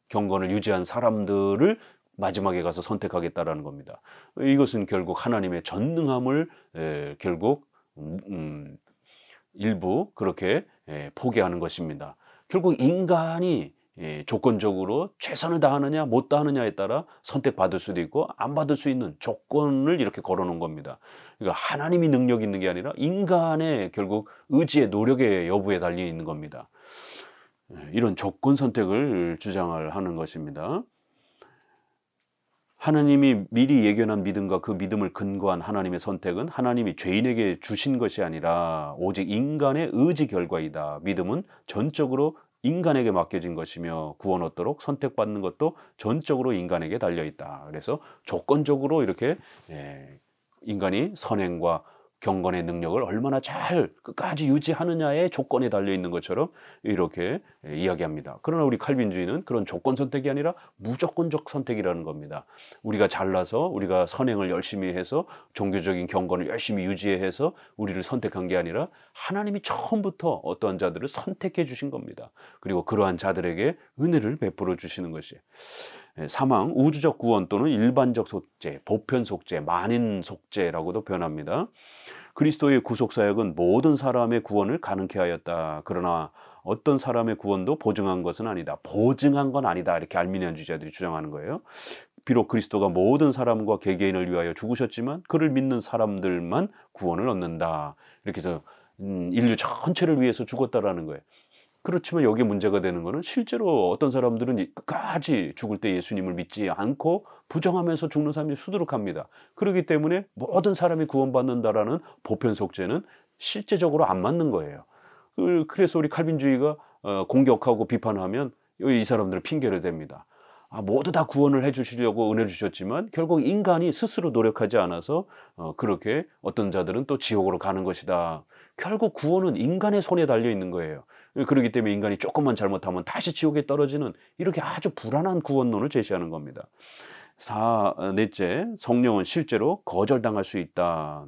경건을 유지한 사람들을 마지막에 가서 선택하겠다라는 겁니다. 이것은 결국 하나님의 전능함을 결국 일부 그렇게 포기하는 것입니다. 결국 인간이 조건적으로 최선을 다하느냐 못 다하느냐에 따라 선택받을 수도 있고 안 받을 수 있는 조건을 이렇게 걸어 놓은 겁니다. 그러니까 하나님이 능력 있는 게 아니라 인간의 결국 의지의 노력의 여부에 달려 있는 겁니다. 이런 조건 선택을 주장을 하는 것입니다. 하나님이 미리 예견한 믿음과 그 믿음을 근거한 하나님의 선택은 하나님이 죄인에게 주신 것이 아니라 오직 인간의 의지 결과이다. 믿음은 전적으로 인간에게 맡겨진 것이며 구원 얻도록 선택받는 것도 전적으로 인간에게 달려있다. 그래서 조건적으로 이렇게 인간이 선행과 경건의 능력을 얼마나 잘 끝까지 유지하느냐의 조건에 달려있는 것처럼 이렇게 이야기합니다. 그러나 우리 칼빈주의는 그런 조건 선택이 아니라 무조건적 선택이라는 겁니다. 우리가 잘나서 우리가 선행을 열심히 해서 종교적인 경건을 열심히 유지해서 우리를 선택한 게 아니라 하나님이 처음부터 어떠한 자들을 선택해 주신 겁니다. 그리고 그러한 자들에게 은혜를 베풀어 주시는 것이에요. 사망, 우주적 구원 또는 일반적 속죄, 보편 속죄, 만인 속죄라고도 표현합니다. 그리스도의 구속사역은 모든 사람의 구원을 가능케 하였다. 그러나 어떤 사람의 구원도 보증한 것은 아니다. 보증한 건 아니다. 이렇게 알미니안주의자들이 주장하는 거예요. 비록 그리스도가 모든 사람과 개개인을 위하여 죽으셨지만 그를 믿는 사람들만 구원을 얻는다. 이렇게 해서 인류 전체를 위해서 죽었다라는 거예요. 그렇지만 여기에 문제가 되는 거는 실제로 어떤 사람들은 끝까지 죽을 때 예수님을 믿지 않고 부정하면서 죽는 사람이 수두룩합니다. 그렇기 때문에 모든 사람이 구원받는다라는 보편 속죄는 실제적으로 안 맞는 거예요. 그래서 우리 칼빈주의가 공격하고 비판하면 이 사람들은 핑계를 댑니다. 모두 다 구원을 해주시려고 은혜를 주셨지만 결국 인간이 스스로 노력하지 않아서 그렇게 어떤 자들은 또 지옥으로 가는 것이다. 결국 구원은 인간의 손에 달려 있는 거예요. 그렇기 때문에 인간이 조금만 잘못하면 다시 지옥에 떨어지는 이렇게 아주 불안한 구원론을 제시하는 겁니다. 넷째, 성령은 실제로 거절당할 수 있다.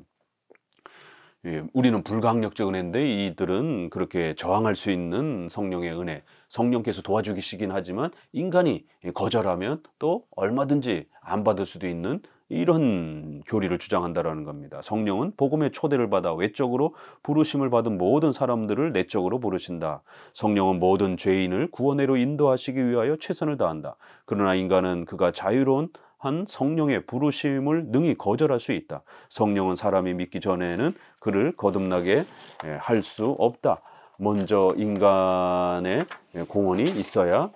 우리는 불가항력적 은혜인데 이들은 그렇게 저항할 수 있는 성령의 은혜, 성령께서 도와주시긴 하지만 인간이 거절하면 또 얼마든지 안 받을 수도 있는 이런 교리를 주장한다라는 겁니다. 성령은 복음의 초대를 받아 외적으로 부르심을 받은 모든 사람들을 내적으로 부르신다. 성령은 모든 죄인을 구원회로 인도하시기 위하여 최선을 다한다. 그러나 인간은 그가 자유로운 한 성령의 부르심을 능히 거절할 수 있다. 성령은 사람이 믿기 전에는 그를 거듭나게 할 수 없다. 먼저 인간의 공헌이 있어야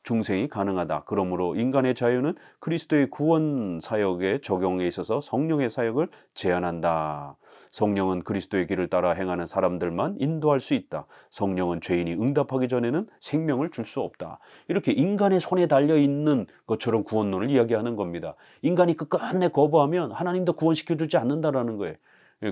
중생이 가능하다. 그러므로 인간의 자유는 그리스도의 구원 사역의 적용에 있어서 성령의 사역을 제한한다. 성령은 그리스도의 길을 따라 행하는 사람들만 인도할 수 있다. 성령은 죄인이 응답하기 전에는 생명을 줄 수 없다. 이렇게 인간의 손에 달려있는 것처럼 구원론을 이야기하는 겁니다. 인간이 끝끝내 거부하면 하나님도 구원시켜주지 않는다라는 거예요.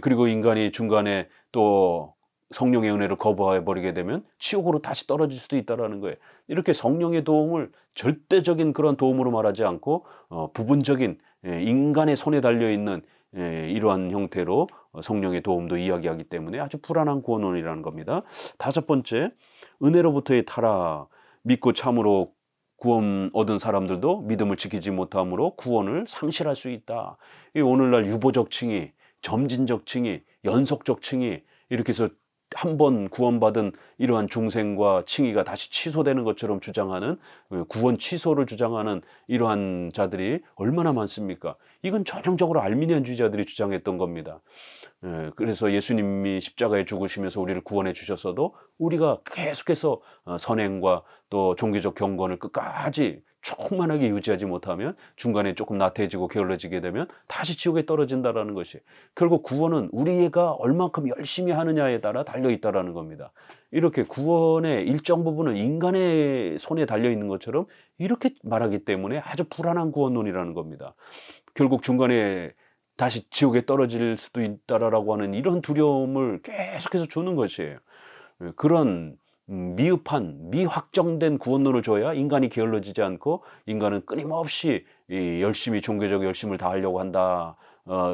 그리고 인간이 중간에 또 성령의 은혜를 거부해버리게 되면 지옥으로 다시 떨어질 수도 있다는 거예요. 이렇게 성령의 도움을 절대적인 그런 도움으로 말하지 않고 부분적인 인간의 손에 달려있는 이러한 형태로 성령의 도움도 이야기하기 때문에 아주 불안한 구원론이라는 겁니다. 다섯 번째, 은혜로부터의 타락. 믿고 참으로 구원 얻은 사람들도 믿음을 지키지 못함으로 구원을 상실할 수 있다. 오늘날 유보적 칭의, 점진적 칭의, 연속적 칭의 이렇게 해서 한 번 구원받은 이러한 중생과 칭의가 다시 취소되는 것처럼 주장하는 구원 취소를 주장하는 이러한 자들이 얼마나 많습니까? 이건 전형적으로 알미니안주의자들이 주장했던 겁니다. 그래서 예수님이 십자가에 죽으시면서 우리를 구원해 주셨어도 우리가 계속해서 선행과 또 종교적 경건을 끝까지 충만하게 유지하지 못하면 중간에 조금 나태해지고 게을러지게 되면 다시 지옥에 떨어진다라는 것이, 결국 구원은 우리가 얼만큼 열심히 하느냐에 따라 달려 있다라는 겁니다. 이렇게 구원의 일정 부분은 인간의 손에 달려 있는 것처럼 이렇게 말하기 때문에 아주 불안한 구원론이라는 겁니다. 결국 중간에 다시 지옥에 떨어질 수도 있다라고 하는 이런 두려움을 계속해서 주는 것이에요. 그런 미흡한 미확정된 구원론을 줘야 인간이 게을러지지 않고 인간은 끊임없이 열심히 종교적 열심을 다하려고 한다.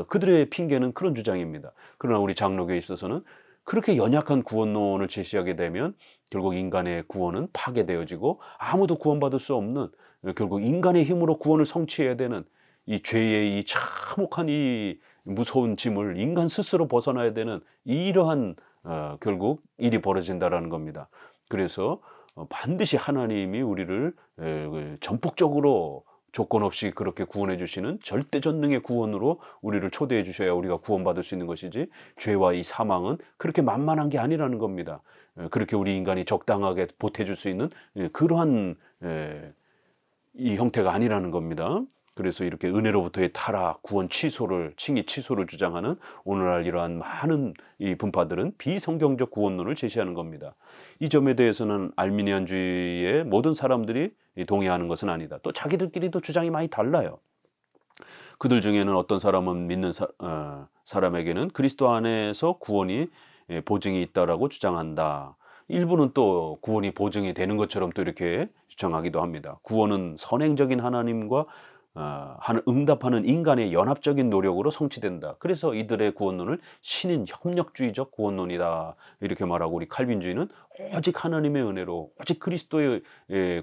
그들의 핑계는 그런 주장입니다. 그러나 우리 장로교에 있어서는 그렇게 연약한 구원론을 제시하게 되면 결국 인간의 구원은 파괴되어지고 아무도 구원받을 수 없는, 결국 인간의 힘으로 구원을 성취해야 되는 이 죄의 이 참혹한 이 무서운 짐을 인간 스스로 벗어나야 되는 이러한 결국 일이 벌어진다라는 겁니다. 그래서 반드시 하나님이 우리를 전폭적으로 조건 없이 그렇게 구원해 주시는 절대전능의 구원으로 우리를 초대해 주셔야 우리가 구원받을 수 있는 것이지, 죄와 이 사망은 그렇게 만만한 게 아니라는 겁니다. 그렇게 우리 인간이 적당하게 보태줄 수 있는 그러한 이 형태가 아니라는 겁니다. 그래서 이렇게 은혜로부터의 타락, 구원 취소를, 칭의 취소를 주장하는 오늘날 이러한 많은 이 분파들은 비성경적 구원론을 제시하는 겁니다. 이 점에 대해서는 알미니안주의의 모든 사람들이 동의하는 것은 아니다. 또 자기들끼리도 주장이 많이 달라요. 그들 중에는 어떤 사람은 믿는 사람에게는 그리스도 안에서 구원이 보증이 있다라고 주장한다. 일부는 또 구원이 보증이 되는 것처럼 또 이렇게 주장하기도 합니다. 구원은 선행적인 하나님과 응답하는 인간의 연합적인 노력으로 성취된다. 그래서 이들의 구원론을 신인 협력주의적 구원론이다 이렇게 말하고, 우리 칼빈주의는 오직 하나님의 은혜로, 오직 그리스도의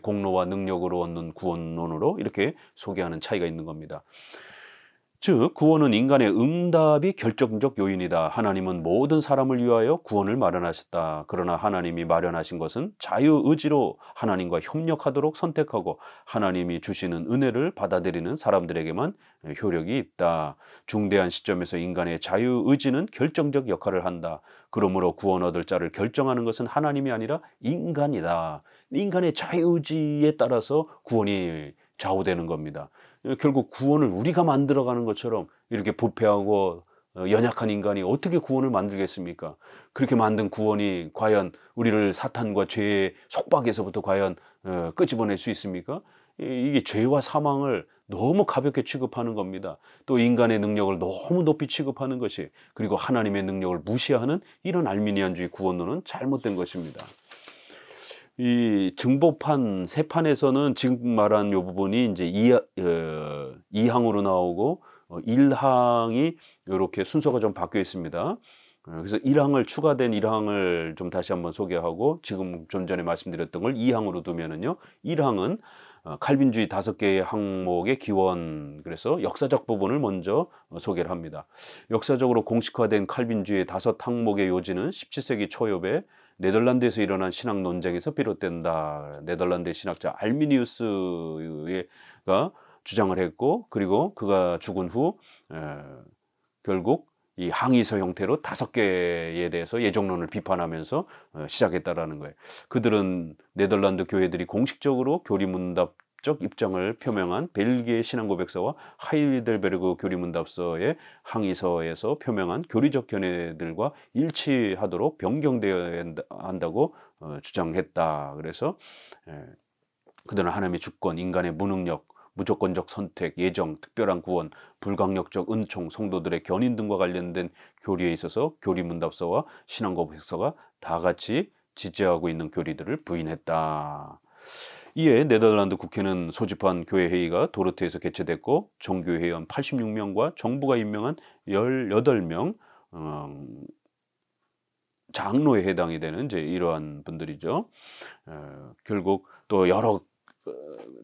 공로와 능력으로 얻는 구원론으로 이렇게 소개하는 차이가 있는 겁니다. 즉 구원은 인간의 응답이 결정적 요인이다. 하나님은 모든 사람을 위하여 구원을 마련하셨다. 그러나 하나님이 마련하신 것은 자유의지로 하나님과 협력하도록 선택하고 하나님이 주시는 은혜를 받아들이는 사람들에게만 효력이 있다. 중대한 시점에서 인간의 자유의지는 결정적 역할을 한다. 그러므로 구원 얻을 자를 결정하는 것은 하나님이 아니라 인간이다. 인간의 자유의지에 따라서 구원이 좌우되는 겁니다. 결국 구원을 우리가 만들어가는 것처럼 이렇게 부패하고 연약한 인간이 어떻게 구원을 만들겠습니까? 그렇게 만든 구원이 과연 우리를 사탄과 죄의 속박에서부터 과연 끄집어낼 수 있습니까? 이게 죄와 사망을 너무 가볍게 취급하는 겁니다. 또 인간의 능력을 너무 높이 취급하는 것이, 그리고 하나님의 능력을 무시하는 이런 알미니안주의 구원론은 잘못된 것입니다. 이 증보판 세 판에서는 지금 말한 요 부분이 이제 2항으로 나오고 1항이 이렇게 순서가 좀 바뀌어 있습니다. 그래서 1항을 추가된 1항을 좀 다시 한번 소개하고, 지금 좀 전에 말씀드렸던 걸 2항으로 두면은요. 1항은 칼빈주의 5개의 항목의 기원, 그래서 역사적 부분을 먼저 소개를 합니다. 역사적으로 공식화된 칼빈주의의 5 항목의 요지는 17세기 초엽에 네덜란드에서 일어난 신학 논쟁에서 비롯된다. 네덜란드 신학자 알미니우스가 주장을 했고, 그리고 그가 죽은 후 결국 이 항의서 형태로 5개에 대해서 예정론을 비판하면서 시작했다라는 거예요. 그들은 네덜란드 교회들이 공식적으로 교리문답적 입장을 표명한 벨기에 신앙고백서와 하이델베르그 교리문답서의 항의서에서 표명한 교리적 견해들과 일치하도록 변경되어야 한다고 주장했다. 그래서 그들은 하나님의 주권, 인간의 무능력, 무조건적 선택, 예정, 특별한 구원, 불강력적 은총, 성도들의 견인 등과 관련된 교리에 있어서 교리문답서와 신앙고백서가 다 같이 지지하고 있는 교리들을 부인했다. 이에 네덜란드 국회는 소집한 교회회의가 도르트에서 개최됐고, 정교회원 86명과 정부가 임명한 18명 장로에 해당이 되는 이제 이러한 분들이죠. 결국 또 여러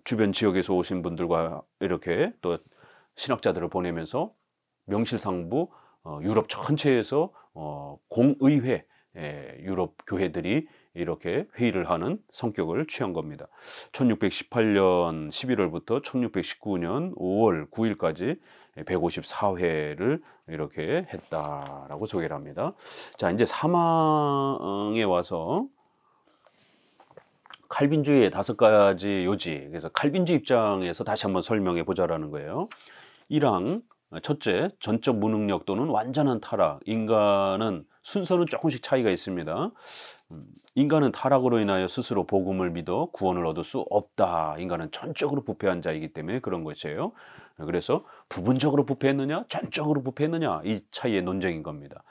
주변 지역에서 오신 분들과 이렇게 또 신학자들을 보내면서 명실상부 유럽 전체에서 공의회, 유럽 교회들이 이렇게 회의를 하는 성격을 취한 겁니다. 1618년 11월부터 1619년 5월 9일까지 154회를 이렇게 했다라고 소개를 합니다. 자, 이제 사망에 와서 칼빈주의의 5가지 요지, 그래서 칼빈주의 입장에서 다시 한번 설명해 보자라는 거예요. 1항, 첫째, 전적 무능력 또는 완전한 타락. 인간은 순서는 조금씩 차이가 있습니다. 인간은 타락으로 인하여 스스로 복음을 믿어 구원을 얻을 수 없다. 인간은 전적으로 부패한 자이기 때문에 그런 것이에요. 그래서 부분적으로 부패했느냐, 전적으로 부패했느냐, 이 차이의 논쟁인 겁니다.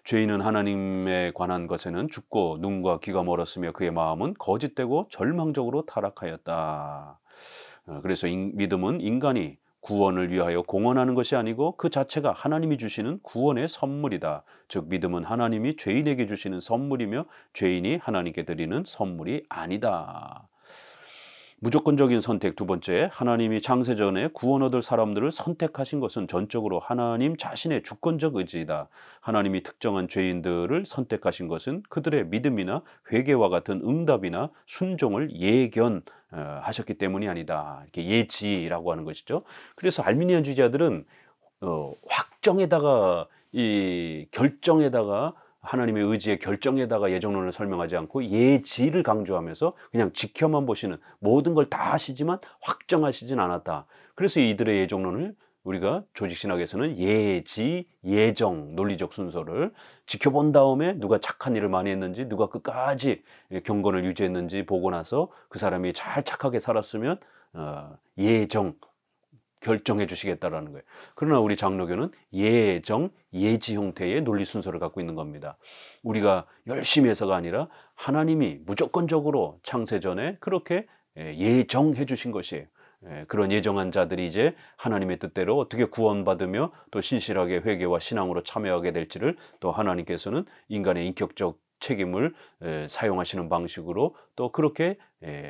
죄인은 하나님에 관한 것에는 죽고 눈과 귀가 멀었으며 그의 마음은 거짓되고 절망적으로 타락하였다. 그래서 믿음은 인간이 구원을 위하여 공헌하는 것이 아니고 그 자체가 하나님이 주시는 구원의 선물이다. 즉 믿음은 하나님이 죄인에게 주시는 선물이며 죄인이 하나님께 드리는 선물이 아니다. 무조건적인 선택. 두 번째, 하나님이 창세전에 구원 얻을 사람들을 선택하신 것은 전적으로 하나님 자신의 주권적 의지이다. 하나님이 특정한 죄인들을 선택하신 것은 그들의 믿음이나 회개와 같은 응답이나 순종을 예견하셨기 때문이 아니다. 이렇게 예지라고 하는 것이죠. 그래서 알미니안주의자들은 확정에다가 이 결정에다가 하나님의 의지의 결정에다가 예정론을 설명하지 않고 예지를 강조하면서 그냥 지켜만 보시는, 모든 걸 다 하시지만 확정하시진 않았다. 그래서 이들의 예정론을 우리가 조직신학에서는 예지, 예정, 논리적 순서를 지켜본 다음에 누가 착한 일을 많이 했는지, 누가 끝까지 경건을 유지했는지 보고 나서 그 사람이 잘 착하게 살았으면 예정, 결정해 주시겠다라는 거예요. 그러나 우리 장로교는 예정, 예지 형태의 논리 순서를 갖고 있는 겁니다. 우리가 열심히 해서가 아니라 하나님이 무조건적으로 창세전에 그렇게 예정해 주신 것이에요. 그런 예정한 자들이 이제 하나님의 뜻대로 어떻게 구원받으며 또 신실하게 회개와 신앙으로 참여하게 될지를 또 하나님께서는 인간의 인격적 책임을 사용하시는 방식으로 또 그렇게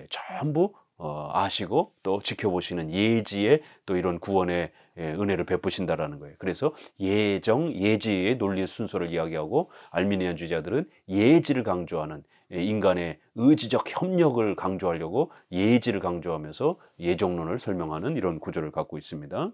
전부 아시고 또 지켜보시는 예지의 또 이런 구원의 은혜를 베푸신다라는 거예요. 그래서 예정, 예지의 논리 순서를 이야기하고 알미니안주의자들은 예지를 강조하는, 인간의 의지적 협력을 강조하려고 예지를 강조하면서 예정론을 설명하는 이런 구조를 갖고 있습니다.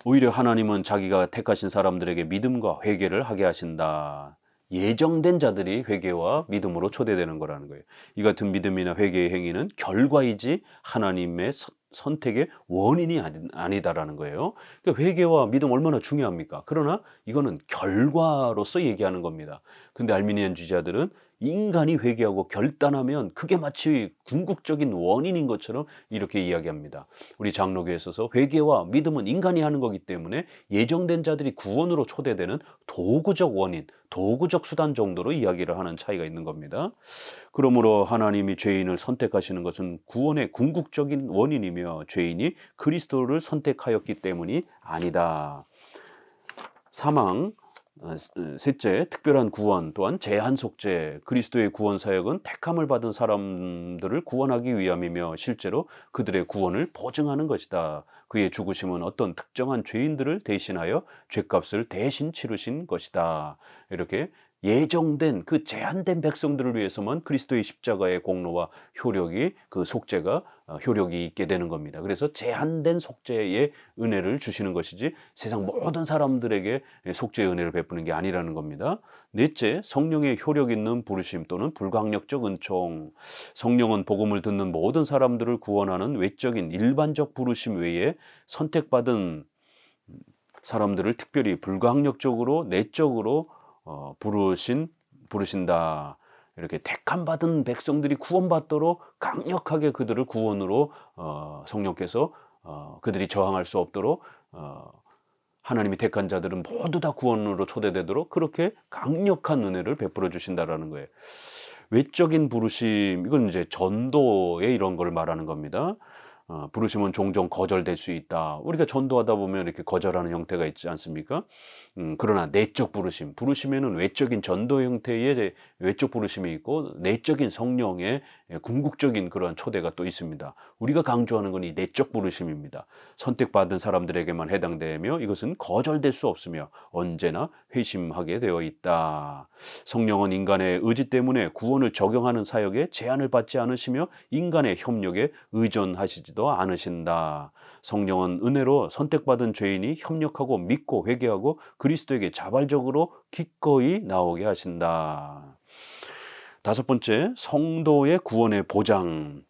오히려 하나님은 자기가 택하신 사람들에게 믿음과 회개를 하게 하신다. 예정된 자들이 회개와 믿음으로 초대되는 거라는 거예요. 이 같은 믿음이나 회개의 행위는 결과이지 하나님의 선택의 원인이 아니다라는 거예요. 그러니까 회개와 믿음 얼마나 중요합니까? 그러나 이거는 결과로서 얘기하는 겁니다. 근데 알미니안주의자들은 인간이 회개하고 결단하면 그게 마치 궁극적인 원인인 것처럼 이렇게 이야기합니다. 우리 장로교에 있어서 회개와 믿음은 인간이 하는 거기 때문에 예정된 자들이 구원으로 초대되는 도구적 원인, 도구적 수단 정도로 이야기를 하는 차이가 있는 겁니다. 그러므로 하나님이 죄인을 선택하시는 것은 구원의 궁극적인 원인이며 죄인이 그리스도를 선택하였기 때문이 아니다. 사망, 셋째, 특별한 구원 또한 제한 속죄. 그리스도의 구원 사역은 택함을 받은 사람들을 구원하기 위함이며 실제로 그들의 구원을 보증하는 것이다. 그의 죽으심은 어떤 특정한 죄인들을 대신하여 죄값을 대신 치르신 것이다. 이렇게 예정된 그 제한된 백성들을 위해서만 그리스도의 십자가의 공로와 효력이, 그 속죄가 효력이 있게 되는 겁니다. 그래서 제한된 속죄의 은혜를 주시는 것이지 세상 모든 사람들에게 속죄의 은혜를 베푸는 게 아니라는 겁니다. 넷째, 성령의 효력 있는 부르심 또는 불강력적 은총. 성령은 복음을 듣는 모든 사람들을 구원하는 외적인 일반적 부르심 외에 선택받은 사람들을 특별히 불강력적으로 내적으로 부르신다. 이렇게 택함 받은 백성들이 구원받도록 강력하게 그들을 구원으로 성령께서 그들이 저항할 수 없도록 하나님이 택한 자들은 모두 다 구원으로 초대되도록 그렇게 강력한 은혜를 베풀어 주신다라는 거예요. 외적인 부르심, 이건 이제 전도에 이런 걸 말하는 겁니다. 부르심은 종종 거절될 수 있다. 우리가 전도하다 보면 이렇게 거절하는 형태가 있지 않습니까? 그러나 내적 부르심, 부르심에는 외적인 전도 형태의 외적 부르심이 있고 내적인 성령의 궁극적인 그러한 초대가 또 있습니다. 우리가 강조하는 건 이 내적 부르심입니다. 선택받은 사람들에게만 해당되며 이것은 거절될 수 없으며 언제나 회심하게 되어 있다. 성령은 인간의 의지 때문에 구원을 적용하는 사역에 제한을 받지 않으시며 인간의 협력에 의존하시지도 않으신다. 성령은 은혜로 선택받은 죄인이 협력하고 믿고 회개하고 그리스도에게 자발적으로 기꺼이 나오게 하신다. 다섯 번째, 성도의 구원의 보장,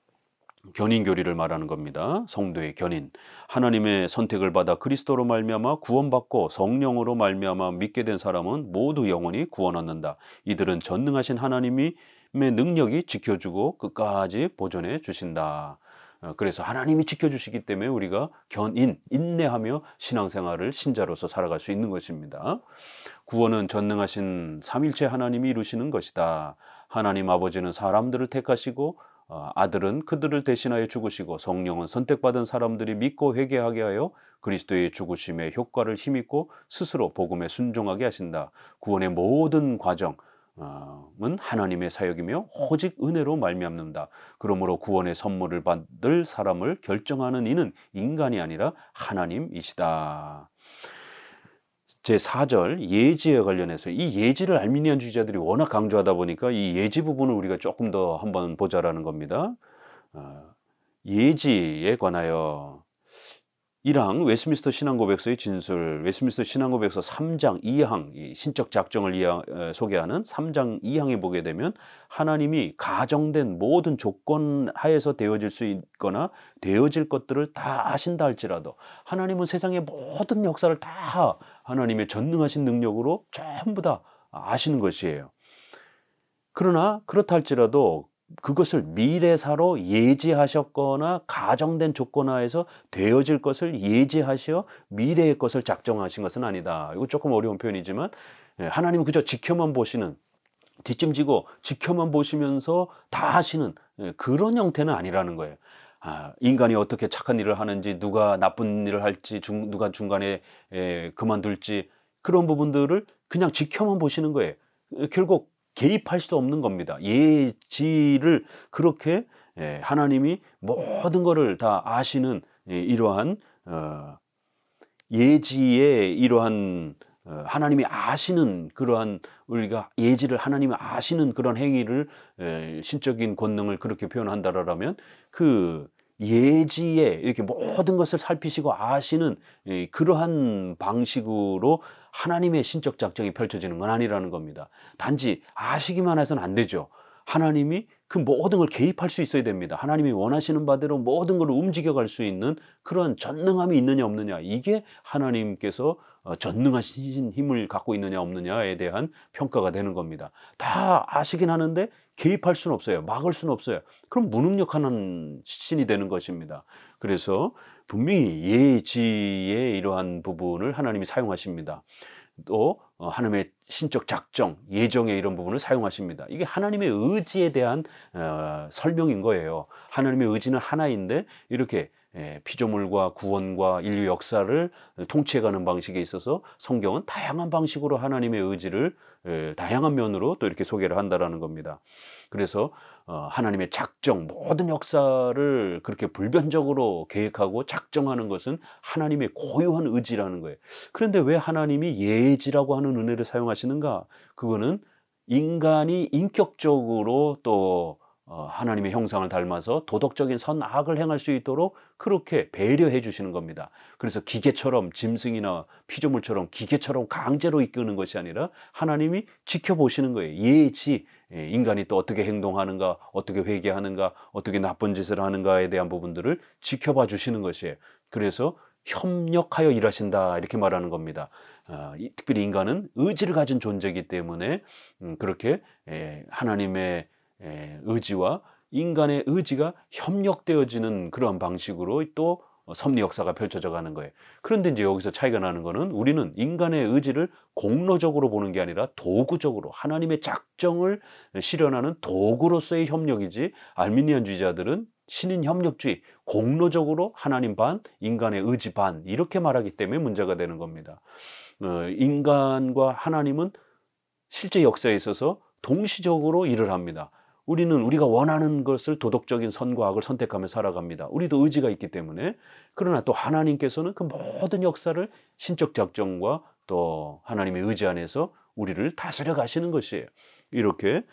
견인교리를 말하는 겁니다. 성도의 견인. 하나님의 선택을 받아 그리스도로 말미암아 구원받고 성령으로 말미암아 믿게 된 사람은 모두 영원히 구원 얻는다. 이들은 전능하신 하나님의 능력이 지켜주고 끝까지 보존해 주신다. 그래서 하나님이 지켜주시기 때문에 우리가 인내하며 신앙생활을 신자로서 살아갈 수 있는 것입니다. 구원은 전능하신 삼일체 하나님이 이루시는 것이다. 하나님 아버지는 사람들을 택하시고 아들은 그들을 대신하여 죽으시고 성령은 선택받은 사람들이 믿고 회개하게 하여 그리스도의 죽으심의 효과를 힘입고 스스로 복음에 순종하게 하신다. 구원의 모든 과정은 하나님의 사역이며 오직 은혜로 말미암는다. 그러므로 구원의 선물을 받을 사람을 결정하는 이는 인간이 아니라 하나님이시다. 제4절 예지에 관련해서 이 예지를 알미니안주의자들이 워낙 강조하다 보니까 이 예지 부분을 우리가 조금 더 한번 보자라는 겁니다. 예지에 관하여 1항 웨스트민스터 신앙고백서의 진술, 웨스트민스터 신앙고백서 3장 2항, 이 신적 작정을 소개하는 3장 2항에 보게 되면 하나님이 가정된 모든 조건 하에서 되어질 수 있거나 되어질 것들을 다 아신다 할지라도 하나님은 세상의 모든 역사를 다 하나님의 전능하신 능력으로 전부 다 아시는 것이에요. 그러나 그렇다 할지라도 그것을 미래사로 예지하셨거나 가정된 조건 하에서 되어질 것을 예지하셔 미래의 것을 작정하신 것은 아니다. 이거 조금 어려운 표현이지만 하나님은 그저 지켜만 보시는, 뒷짐지고 지켜만 보시면서 다 하시는 그런 형태는 아니라는 거예요. 인간이 어떻게 착한 일을 하는지, 누가 나쁜 일을 할지, 누가 중간에 그만둘지, 그런 부분들을 그냥 지켜만 보시는 거예요. 결국 개입할 수 없는 겁니다. 예지를 그렇게 하나님이 모든 것을 다 아시는 이러한 예지의 이러한 하나님이 아시는 그러한, 우리가 예지를 하나님이 아시는 그런 행위를 신적인 권능을 그렇게 표현한다라면 그 예지에 이렇게 모든 것을 살피시고 아시는 그러한 방식으로 하나님의 신적 작정이 펼쳐지는 건 아니라는 겁니다. 단지 아시기만 해서는 안 되죠. 하나님이 그 모든 걸 개입할 수 있어야 됩니다. 하나님이 원하시는 바대로 모든 걸 움직여갈 수 있는 그런 전능함이 있느냐 없느냐, 이게 하나님께서 전능하신 힘을 갖고 있느냐 없느냐에 대한 평가가 되는 겁니다. 다 아시긴 하는데 개입할 수는 없어요. 막을 수는 없어요. 그럼 무능력한 신이 되는 것입니다. 그래서 분명히 예지의 이러한 부분을 하나님이 사용하십니다. 또 하나님의 신적 작정, 예정의 이런 부분을 사용하십니다. 이게 하나님의 의지에 대한 설명인 거예요. 하나님의 의지는 하나인데 이렇게 피조물과 구원과 인류 역사를 통치해가는 방식에 있어서 성경은 다양한 방식으로 하나님의 의지를 다양한 면으로 또 이렇게 소개를 한다라는 겁니다. 그래서 하나님의 작정, 모든 역사를 그렇게 불변적으로 계획하고 작정하는 것은 하나님의 고유한 의지라는 거예요. 그런데 왜 하나님이 예지라고 하는 은혜를 사용하시는가? 그거는 인간이 인격적으로 또 하나님의 형상을 닮아서 도덕적인 선악을 행할 수 있도록 그렇게 배려해 주시는 겁니다. 그래서 기계처럼, 짐승이나 피조물처럼 기계처럼 강제로 이끄는 것이 아니라 하나님이 지켜보시는 거예요. 예지, 인간이 또 어떻게 행동하는가, 어떻게 회개하는가, 어떻게 나쁜 짓을 하는가에 대한 부분들을 지켜봐 주시는 것이에요. 그래서 협력하여 일하신다, 이렇게 말하는 겁니다. 특별히 인간은 의지를 가진 존재이기 때문에 그렇게 하나님의 의지와 인간의 의지가 협력되어지는 그러한 방식으로 또 섭리 역사가 펼쳐져 가는 거예요. 그런데 이제 여기서 차이가 나는 거는, 우리는 인간의 의지를 공로적으로 보는 게 아니라 도구적으로 하나님의 작정을 실현하는 도구로서의 협력이지, 알미니안주의자들은 신인 협력주의, 공로적으로 하나님 반, 인간의 의지 반, 이렇게 말하기 때문에 문제가 되는 겁니다. 인간과 하나님은 실제 역사에 있어서 동시적으로 일을 합니다. 우리는 우리가 원하는 것을, 도덕적인 선과 악을 선택하며 살아갑니다. 우리도 의지가 있기 때문에. 그러나 또 하나님께서는 그 모든 역사를 신적 작정과 또 하나님의 의지 안에서 우리를 다스려 가시는 것이에요. 이렇게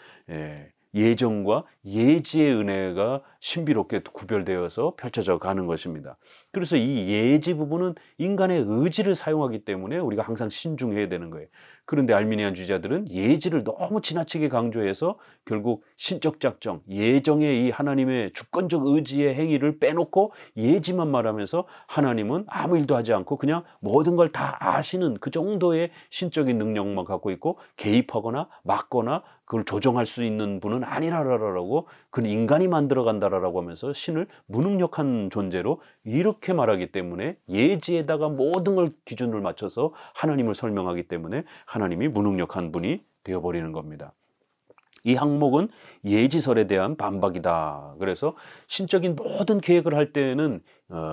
예정과 예지의 은혜가 신비롭게 구별되어서 펼쳐져 가는 것입니다. 그래서 이 예지 부분은 인간의 의지를 사용하기 때문에 우리가 항상 신중해야 되는 거예요. 그런데 알미니안주의자들은 예지를 너무 지나치게 강조해서 결국 신적 작정, 예정의 이 하나님의 주권적 의지의 행위를 빼놓고 예지만 말하면서 하나님은 아무 일도 하지 않고 그냥 모든 걸 다 아시는 그 정도의 신적인 능력만 갖고 있고 개입하거나 막거나 그걸 조정할 수 있는 분은 아니라라고, 그는 인간이 만들어 간다라고 하면서 신을 무능력한 존재로 이렇게 말하기 때문에 예지에다가 모든 걸 기준을 맞춰서 하나님을 설명하기 때문에 하나님이 무능력한 분이 되어버리는 겁니다. 이 항목은 예지설에 대한 반박이다. 그래서 신적인 모든 계획을 할 때는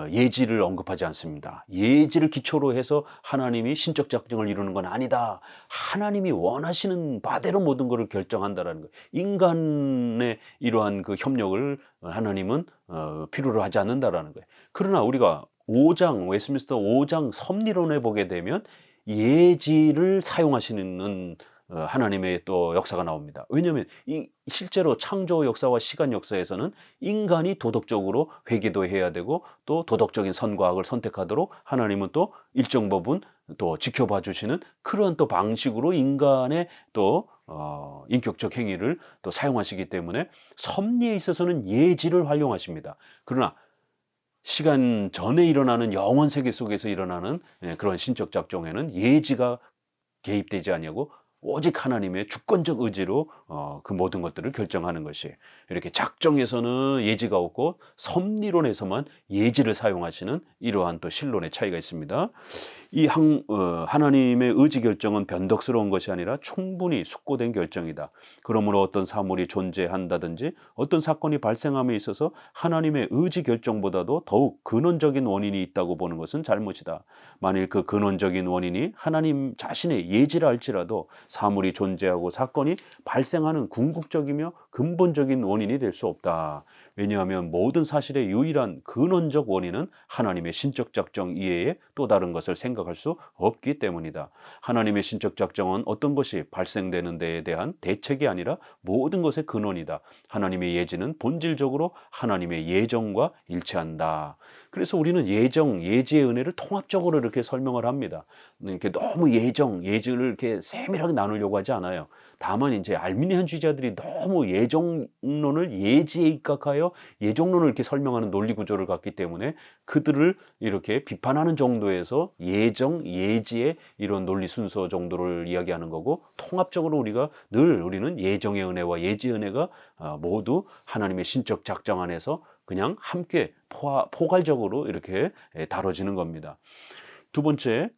예지를 언급하지 않습니다. 예지를 기초로 해서 하나님이 신적 작정을 이루는 건 아니다. 하나님이 원하시는 바대로 모든 것을 결정한다라는 거예요. 인간의 이러한 그 협력을 하나님은 필요로 하지 않는다라는 거예요. 그러나 우리가 웨스트민스터 5장 섭리론에 보게 되면 예지를 사용하시는 하나님의 또 역사가 나옵니다. 왜냐하면 실제로 창조 역사와 시간 역사에서는 인간이 도덕적으로 회개도 해야 되고 또 도덕적인 선과 악을 선택하도록 하나님은 또 일정 부분 또 지켜봐 주시는 그런 또 방식으로 인간의 또 인격적 행위를 또 사용하시기 때문에 섭리에 있어서는 예지를 활용하십니다. 그러나 시간 전에 일어나는 영원 세계 속에서 일어나는 그런 신적 작정에는 예지가 개입되지 아니하고 오직 하나님의 주권적 의지로 그 모든 것들을 결정하는 것이, 이렇게 작정에서는 예지가 없고 섭리론에서만 예지를 사용하시는 이러한 또 신론의 차이가 있습니다. 이 하나님의 의지 결정은 변덕스러운 것이 아니라 충분히 숙고된 결정이다. 그러므로 어떤 사물이 존재한다든지 어떤 사건이 발생함에 있어서 하나님의 의지 결정보다도 더욱 근원적인 원인이 있다고 보는 것은 잘못이다. 만일 그 근원적인 원인이 하나님 자신의 예지라 할지라도 사물이 존재하고 사건이 발생하는 궁극적이며 근본적인 원인이 될 수 없다. 왜냐하면 모든 사실의 유일한 근원적 원인은 하나님의 신적 작정 이외에 또 다른 것을 생각할 수 없기 때문이다. 하나님의 신적 작정은 어떤 것이 발생되는 데에 대한 대책이 아니라 모든 것의 근원이다. 하나님의 예지는 본질적으로 하나님의 예정과 일치한다. 그래서 우리는 예지의 은혜를 통합적으로 이렇게 설명을 합니다. 이렇게 너무 예지를 이렇게 세밀하게 나누려고 하지 않아요. 다만 이제 알미니안주의자들이 너무 예정론을 예지에 입각하여 예정론을 이렇게 설명하는 논리 구조를 갖기 때문에 그들을 이렇게 비판하는 정도에서 예지의 이런 논리 순서 정도를 이야기하는 거고, 통합적으로 우리는 예정의 은혜와 예지의 은혜가 모두 하나님의 신적 작정 안에서 그냥 함께 포괄적으로 이렇게 다뤄지는 겁니다. 두 번째,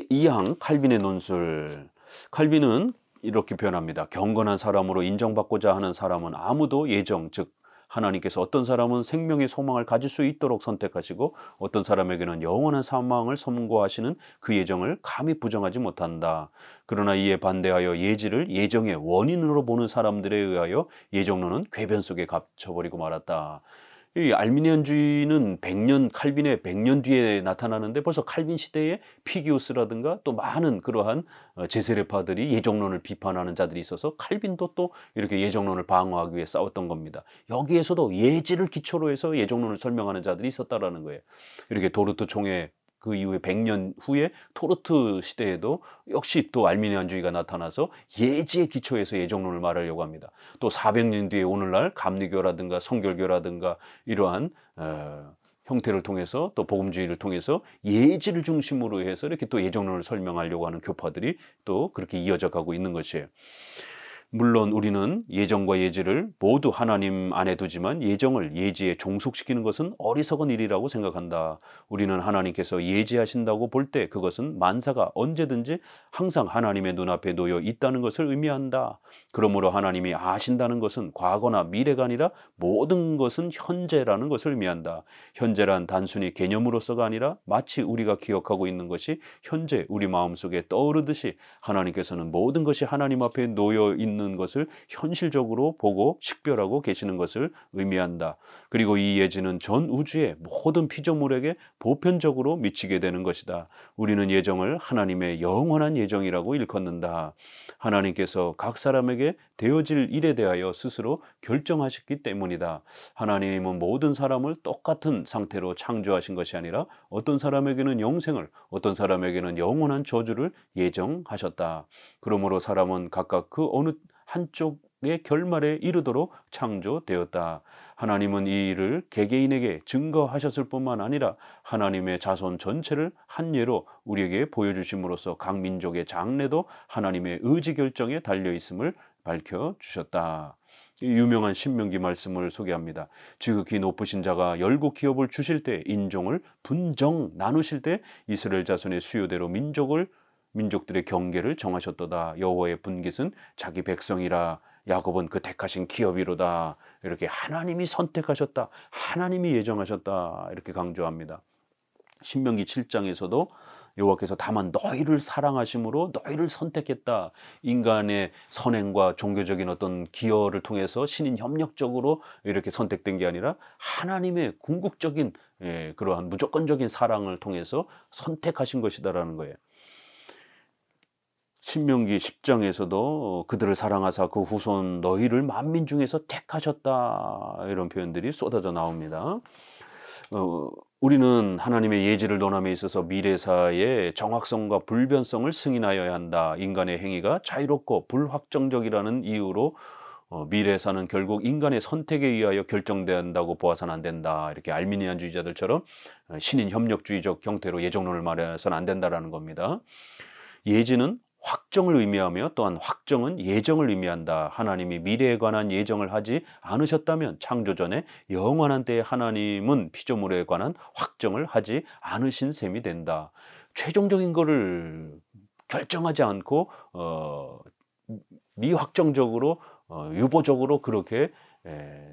이항 칼빈의 논술. 칼빈은 이렇게 표현합니다. 경건한 사람으로 인정받고자 하는 사람은 아무도 예정, 즉 하나님께서 어떤 사람은 생명의 소망을 가질 수 있도록 선택하시고 어떤 사람에게는 영원한 사망을 선고하시는 그 예정을 감히 부정하지 못한다. 그러나 이에 반대하여 예지를 예정의 원인으로 보는 사람들에 의하여 예정론은 궤변 속에 갇혀버리고 말았다. 이 알미니안주의는 칼빈의 100년 뒤에 나타나는데 벌써 칼빈 시대에 피기우스라든가 또 많은 그러한 제세례파들이 예정론을 비판하는 자들이 있어서 칼빈도 또 이렇게 예정론을 방어하기 위해 싸웠던 겁니다. 여기에서도 예지를 기초로 해서 예정론을 설명하는 자들이 있었다라는 거예요. 이렇게 도르트 총회 그 이후에 100년 후에 토르트 시대에도 역시 또 알미니안주의가 나타나서 예지의 기초에서 예정론을 말하려고 합니다. 또 400년 뒤에 오늘날 감리교라든가 성결교라든가 이러한 형태를 통해서 또 복음주의를 통해서 예지를 중심으로 해서 이렇게 또 예정론을 설명하려고 하는 교파들이 또 그렇게 이어져 가고 있는 것이에요. 물론 우리는 예정과 예지를 모두 하나님 안에 두지만 예정을 예지에 종속시키는 것은 어리석은 일이라고 생각한다. 우리는 하나님께서 예지하신다고 볼 때 그것은 만사가 언제든지 항상 하나님의 눈앞에 놓여 있다는 것을 의미한다. 그러므로 하나님이 아신다는 것은 과거나 미래가 아니라 모든 것은 현재라는 것을 의미한다. 현재란 단순히 개념으로서가 아니라 마치 우리가 기억하고 있는 것이 현재 우리 마음속에 떠오르듯이 하나님께서는 모든 것이 하나님 앞에 놓여 있는 있는 것을 현실적으로 보고 식별하고 계시는 것을 의미한다. 그리고 이 예지는 전 우주의 모든 피조물에게 보편적으로 미치게 되는 것이다. 우리는 예정을 하나님의 영원한 예정이라고 일컫는다. 하나님께서 각 사람에게 되어질 일에 대하여 스스로 결정하셨기 때문이다. 하나님은 모든 사람을 똑같은 상태로 창조하신 것이 아니라 어떤 사람에게는 영생을, 어떤 사람에게는 영원한 저주를 예정하셨다. 그러므로 사람은 각각 그 어느 한쪽의 결말에 이르도록 창조되었다. 하나님은 이 일을 개개인에게 증거하셨을 뿐만 아니라 하나님의 자손 전체를 한 예로 우리에게 보여주심으로써 각 민족의 장래도 하나님의 의지 결정에 달려 있음을 밝혀주셨다. 이 유명한 신명기 말씀을 소개합니다. 지극히 높으신 자가 열국 기업을 주실 때, 인종을 분정 나누실 때 이스라엘 자손의 수요대로 민족들의 경계를 정하셨도다. 여호와의 분깃은 자기 백성이라. 야곱은 그 택하신 기업이로다. 이렇게 하나님이 선택하셨다, 하나님이 예정하셨다, 이렇게 강조합니다. 신명기 7장에서도 여호와께서 다만 너희를 사랑하심으로 너희를 선택했다. 인간의 선행과 종교적인 어떤 기여를 통해서 신인 협력적으로 이렇게 선택된 게 아니라 하나님의 궁극적인 그러한 무조건적인 사랑을 통해서 선택하신 것이다라는 거예요. 신명기 10장에서도 그들을 사랑하사 그 후손 너희를 만민 중에서 택하셨다, 이런 표현들이 쏟아져 나옵니다. 우리는 하나님의 예지를 논함에 있어서 미래사의 정확성과 불변성을 승인하여야 한다. 인간의 행위가 자유롭고 불확정적이라는 이유로 미래사는 결국 인간의 선택에 의하여 결정된다고 보아서는 안 된다. 이렇게 알미니안주의자들처럼 신인 협력주의적 형태로 예정론을 말해서는 안 된다라는 겁니다. 예지는 확정을 의미하며 또한 확정은 예정을 의미한다. 하나님이 미래에 관한 예정을 하지 않으셨다면 창조 전에 영원한 때에 하나님은 피조물에 관한 확정을 하지 않으신 셈이 된다. 최종적인 거를 결정하지 않고 미확정적으로 유보적으로 그렇게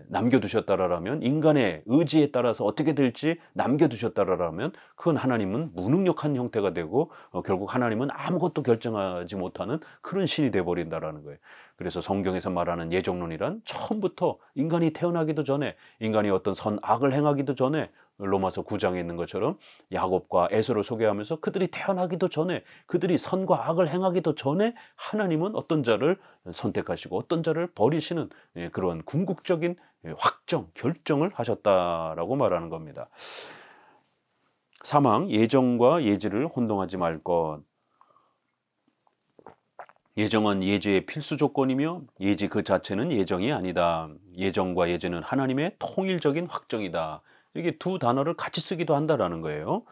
남겨두셨다라면, 인간의 의지에 따라서 어떻게 될지 남겨두셨다라면 그건 하나님은 무능력한 형태가 되고 결국 하나님은 아무것도 결정하지 못하는 그런 신이 되어버린다라는 거예요. 그래서 성경에서 말하는 예정론이란 처음부터 인간이 태어나기도 전에, 인간이 어떤 선악을 행하기도 전에, 로마서 9장에 있는 것처럼 야곱과 에서를 소개하면서 그들이 태어나기도 전에, 그들이 선과 악을 행하기도 전에 하나님은 어떤 자를 선택하시고 어떤 자를 버리시는 그런 궁극적인 확정, 결정을 하셨다라고 말하는 겁니다. 사망, 예정과 예지를 혼동하지 말 것. 예정은 예지의 필수 조건이며 예지 그 자체는 예정이 아니다. 예정과 예지는 하나님의 통일적인 확정이다. 이게 두 단어를 같이 쓰기도 한다라는 거예요.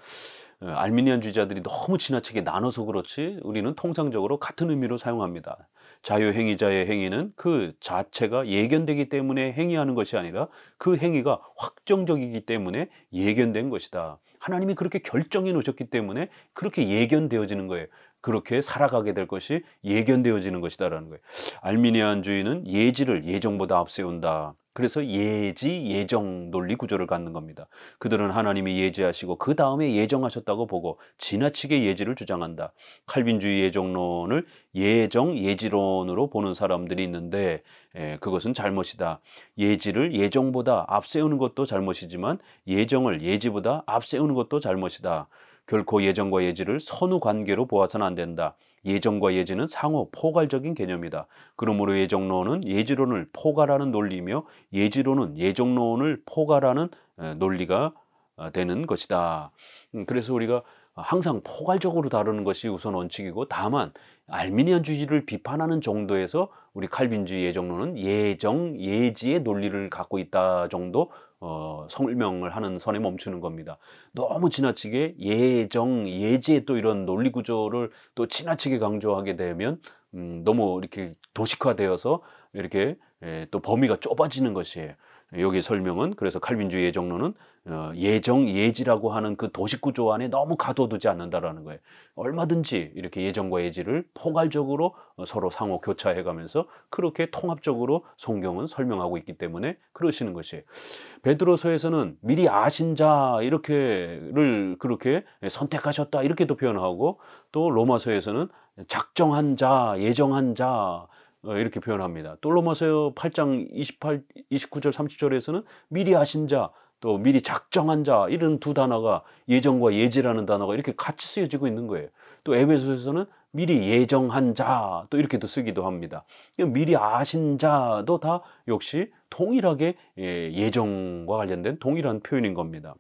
알미니안주의자들이 너무 지나치게 나눠서 그렇지 우리는 통상적으로 같은 의미로 사용합니다. 자유행위자의 행위는 그 자체가 예견되기 때문에 행위하는 것이 아니라 그 행위가 확정적이기 때문에 예견된 것이다. 하나님이 그렇게 결정해 놓으셨기 때문에 그렇게 예견되어지는 거예요. 그렇게 살아가게 될 것이 예견되어지는 것이다라는 거예요. 알미니안주의는 예지를 예정보다 앞세운다. 그래서 예지, 예정 논리 구조를 갖는 겁니다. 그들은 하나님이 예지하시고 그 다음에 예정하셨다고 보고 지나치게 예지를 주장한다. 칼빈주의 예정론을 예정, 예지론으로 보는 사람들이 있는데 그것은 잘못이다. 예지를 예정보다 앞세우는 것도 잘못이지만 예정을 예지보다 앞세우는 것도 잘못이다. 결코 예정과 예지를 선후 관계로 보아서는 안 된다. 예정과 예지는 상호 포괄적인 개념이다. 그러므로 예정론은 예지론을 포괄하는 논리이며 예지론은 예정론을 포괄하는 논리가 되는 것이다. 그래서 우리가 항상 포괄적으로 다루는 것이 우선 원칙이고, 다만 알미니안주의를 비판하는 정도에서 우리 칼빈주의 예정론은 예정, 예지의 논리를 갖고 있다 정도 설명을 하는 선에 멈추는 겁니다. 너무 지나치게 예정, 예지의 또 이런 논리 구조를 또 지나치게 강조하게 되면 너무 이렇게 도식화되어서 이렇게 또 범위가 좁아지는 것이에요. 여기 설명은 그래서 칼빈주의 예정론은 예정, 예지라고 하는 그 도식구조 안에 너무 가둬두지 않는다라는 거예요. 얼마든지 이렇게 예정과 예지를 포괄적으로 서로 상호 교차해가면서 그렇게 통합적으로 성경은 설명하고 있기 때문에 그러시는 것이에요. 베드로서에서는 미리 아신 자 이렇게를 그렇게 선택하셨다 이렇게도 표현하고, 또 로마서에서는 작정한 자, 예정한 자, 이렇게 표현합니다. 돌로마서 8장 29절 30절에서는 미리 아신 자, 또 미리 작정한 자, 이런 두 단어가 예정과 예지라는 단어가 이렇게 같이 쓰여지고 있는 거예요. 또 에베소서에서는 미리 예정한 자, 또 이렇게도 쓰기도 합니다. 미리 아신 자도 다 역시 동일하게 예정과 관련된 동일한 표현인 겁니다.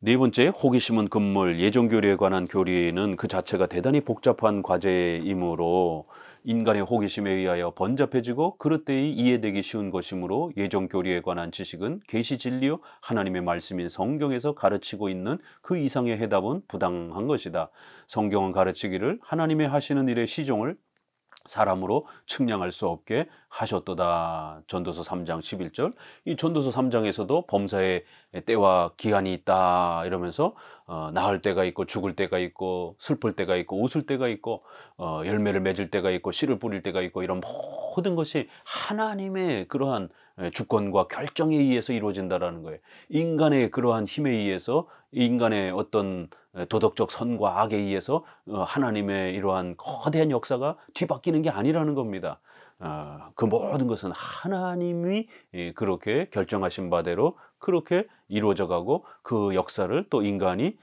네 번째, 호기심은 금물, 예정교리에 관한 교리는 그 자체가 대단히 복잡한 과제이므로 인간의 호기심에 의하여 번잡해지고 그릇되이 이해되기 쉬운 것이므로 예정교리에 관한 지식은 계시 진리요 하나님의 말씀인 성경에서 가르치고 있는 그 이상의 해답은 부당한 것이다. 성경은 가르치기를 하나님의 하시는 일의 시종을 사람으로 측량할 수 없게 하셨도다. 전도서 3장 11절. 이 전도서 3장에서도 범사에 때와 기한이 있다 이러면서 나을 때가 있고 죽을 때가 있고 슬플 때가 있고 웃을 때가 있고 열매를 맺을 때가 있고 씨를 뿌릴 때가 있고 이런 모든 것이 하나님의 그러한 주권과 결정에 의해서 이루어진다라는 거예요. 인간의 그러한 힘에 의해서 인간의 어떤 도덕적 선과 악에 의해서 하나님의 이러한 거대한 역사가 뒤바뀌는 게 아니라는 겁니다. 그 모든 것은 하나님이 그렇게 결정하신 바대로 그렇게 이루어져 가고 그 역사를 또 인간이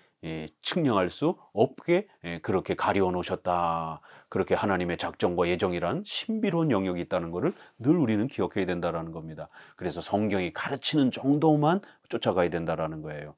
측량할 수 없게 그렇게 가리워 놓으셨다. 그렇게 하나님의 작정과 예정이란 신비로운 영역이 있다는 것을 늘 우리는 기억해야 된다는 겁니다. 그래서 성경이 가르치는 정도만 쫓아가야 된다는 거예요.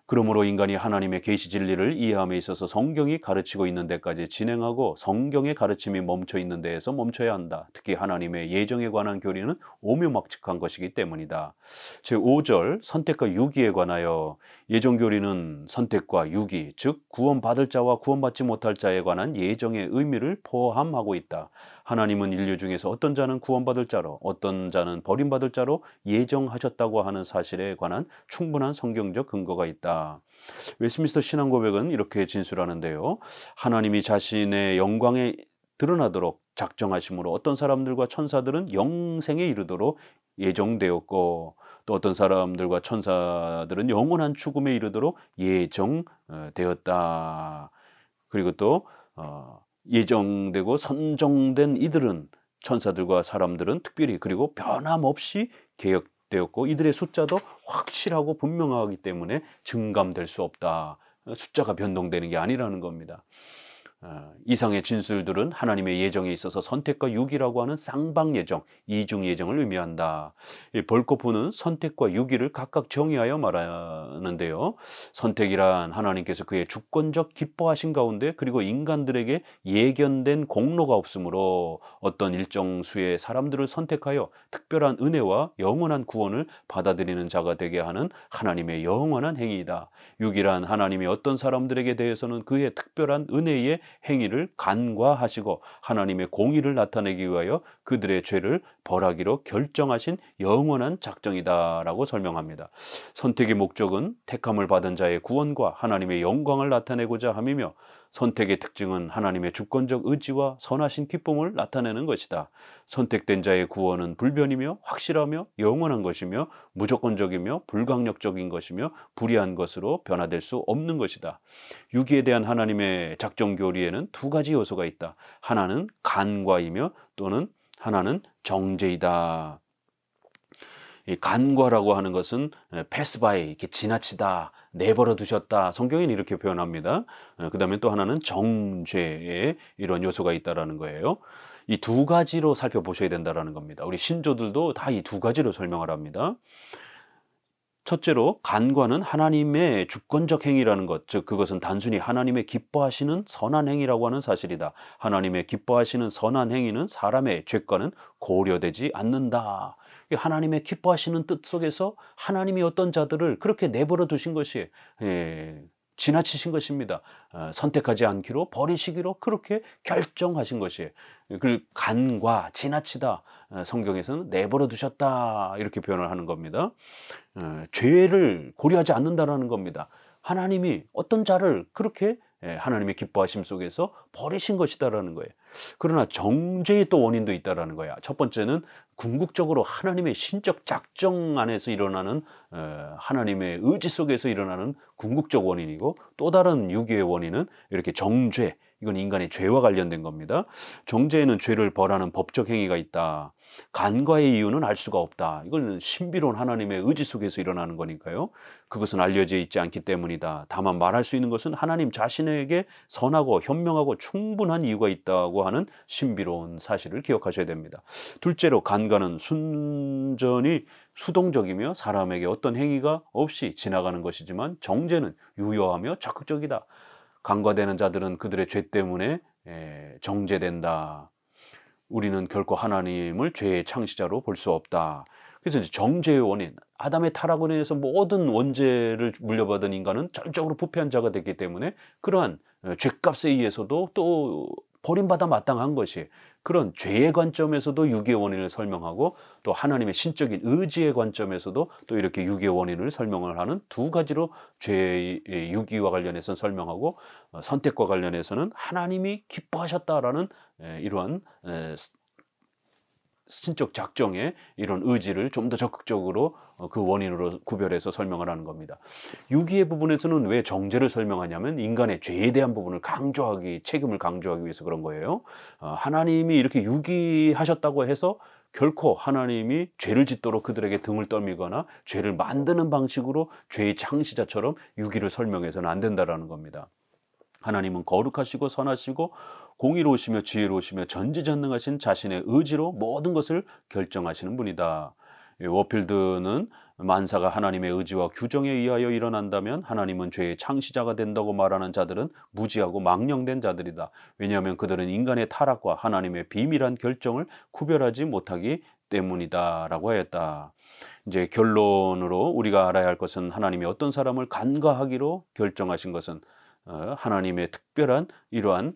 그러므로 인간이 하나님의 계시 진리를 이해함에 있어서 성경이 가르치고 있는 데까지 진행하고 성경의 가르침이 멈춰 있는 데에서 멈춰야 한다. 특히 하나님의 예정에 관한 교리는 오묘막측한 것이기 때문이다. 제5절 선택과 유기에 관하여 예정 교리는 선택과 유기, 즉 구원받을 자와 구원받지 못할 자에 관한 예정의 의미를 포함하고 있다. 하나님은 인류 중에서 어떤 자는 구원받을 자로 어떤 자는 버림받을 자로 예정하셨다고 하는 사실에 관한 충분한 성경적 근거가 있다. 웨스민스터 신앙고백은 이렇게 진술하는데요. 하나님이 자신의 영광에 드러나도록 작정하심으로 어떤 사람들과 천사들은 영생에 이르도록 예정되었고 또 어떤 사람들과 천사들은 영원한 죽음에 이르도록 예정되었다. 그리고 또 예정되고 선정된 이들은 천사들과 사람들은 특별히 그리고 변함없이 계획되었고 이들의 숫자도 확실하고 분명하기 때문에 증감될 수 없다. 숫자가 변동되는 게 아니라는 겁니다. 이상의 진술들은 하나님의 예정에 있어서 선택과 유기라고 하는 쌍방 예정, 이중 예정을 의미한다. 벌코프는 선택과 유기를 각각 정의하여 말하는데요. 선택이란 하나님께서 그의 주권적 기뻐하신 가운데 그리고 인간들에게 예견된 공로가 없으므로 어떤 일정 수의 사람들을 선택하여 특별한 은혜와 영원한 구원을 받아들이는 자가 되게 하는 하나님의 영원한 행위이다. 유기란 하나님이 어떤 사람들에게 대해서는 그의 특별한 은혜의 행위를 간과하시고 하나님의 공의를 나타내기 위하여 그들의 죄를 벌하기로 결정하신 영원한 작정이다라고 설명합니다. 선택의 목적은 택함을 받은 자의 구원과 하나님의 영광을 나타내고자 함이며 선택의 특징은 하나님의 주권적 의지와 선하신 기쁨을 나타내는 것이다. 선택된 자의 구원은 불변이며 확실하며 영원한 것이며 무조건적이며 불강력적인 것이며 불의한 것으로 변화될 수 없는 것이다. 유기에 대한 하나님의 작정 교리에는 두 가지 요소가 있다. 하나는 간과이며 또는 하나는 정죄이다. 이 간과라고 하는 것은 패스 바이, 이렇게 지나치다, 내버려 두셨다. 성경에는 이렇게 표현합니다. 그 다음에 또 하나는 정죄의 이런 요소가 있다라는 거예요. 이 두 가지로 살펴보셔야 된다라는 겁니다. 우리 신조들도 다 이 두 가지로 설명을 합니다. 첫째로 간과는 하나님의 주권적 행위라는 것, 즉 그것은 단순히 하나님의 기뻐하시는 선한 행위라고 하는 사실이다. 하나님의 기뻐하시는 선한 행위는 사람의 죄과는 고려되지 않는다. 하나님의 기뻐하시는 뜻 속에서 하나님이 어떤 자들을 그렇게 내버려 두신 것이 지나치신 것입니다. 선택하지 않기로 버리시기로 그렇게 결정하신 것이에요. 그 간과 지나치다, 성경에서는 내버려 두셨다 이렇게 표현을 하는 겁니다. 죄를 고려하지 않는다라는 겁니다. 하나님이 어떤 자를 그렇게 하나님의 기뻐하심 속에서 버리신 것이다라는 거예요. 그러나 정죄의 또 원인도 있다라는 거야. 첫 번째는 궁극적으로 하나님의 신적 작정 안에서 일어나는 하나님의 의지 속에서 일어나는 궁극적 원인이고 또 다른 유기의 원인은 이렇게 정죄, 이건 인간의 죄와 관련된 겁니다. 정죄에는 죄를 벌하는 법적 행위가 있다. 간과의 이유는 알 수가 없다. 이건 신비로운 하나님의 의지 속에서 일어나는 거니까요. 그것은 알려져 있지 않기 때문이다. 다만 말할 수 있는 것은 하나님 자신에게 선하고 현명하고 충분한 이유가 있다고 하는 신비로운 사실을 기억하셔야 됩니다. 둘째로 간과는 순전히 수동적이며 사람에게 어떤 행위가 없이 지나가는 것이지만 정죄는 유효하며 적극적이다. 간과되는 자들은 그들의 죄 때문에 정죄된다. 우리는 결코 하나님을 죄의 창시자로 볼 수 없다. 그래서 이제 정죄의 원인, 아담의 타락으로 인해서 모든 원죄를 물려받은 인간은 전적으로 부패한 자가 됐기 때문에 그러한 죄값에 의해서도 또 버림받아 마땅한 것이, 그런 죄의 관점에서도 유기의 원인을 설명하고 또 하나님의 신적인 의지의 관점에서도 또 이렇게 유기의 원인을 설명을 하는 두 가지로 죄의 유기와 관련해서 설명하고 선택과 관련해서는 하나님이 기뻐하셨다라는 이러한 신적 작정의 이런 의지를 좀 더 적극적으로 그 원인으로 구별해서 설명을 하는 겁니다. 유기의 부분에서는 왜 정죄를 설명하냐면 인간의 죄에 대한 부분을 강조하기, 책임을 강조하기 위해서 그런 거예요. 하나님이 이렇게 유기하셨다고 해서 결코 하나님이 죄를 짓도록 그들에게 등을 떠밀거나 죄를 만드는 방식으로 죄의 창시자처럼 유기를 설명해서는 안 된다라는 겁니다. 하나님은 거룩하시고 선하시고 공의로우시며 지혜로우시며 전지전능하신 자신의 의지로 모든 것을 결정하시는 분이다. 워필드는 만사가 하나님의 의지와 규정에 의하여 일어난다면 하나님은 죄의 창시자가 된다고 말하는 자들은 무지하고 망령된 자들이다. 왜냐하면 그들은 인간의 타락과 하나님의 비밀한 결정을 구별하지 못하기 때문이다 라고 하였다. 이제 결론으로 우리가 알아야 할 것은 하나님이 어떤 사람을 간과하기로 결정하신 것은 하나님의 특별한 이러한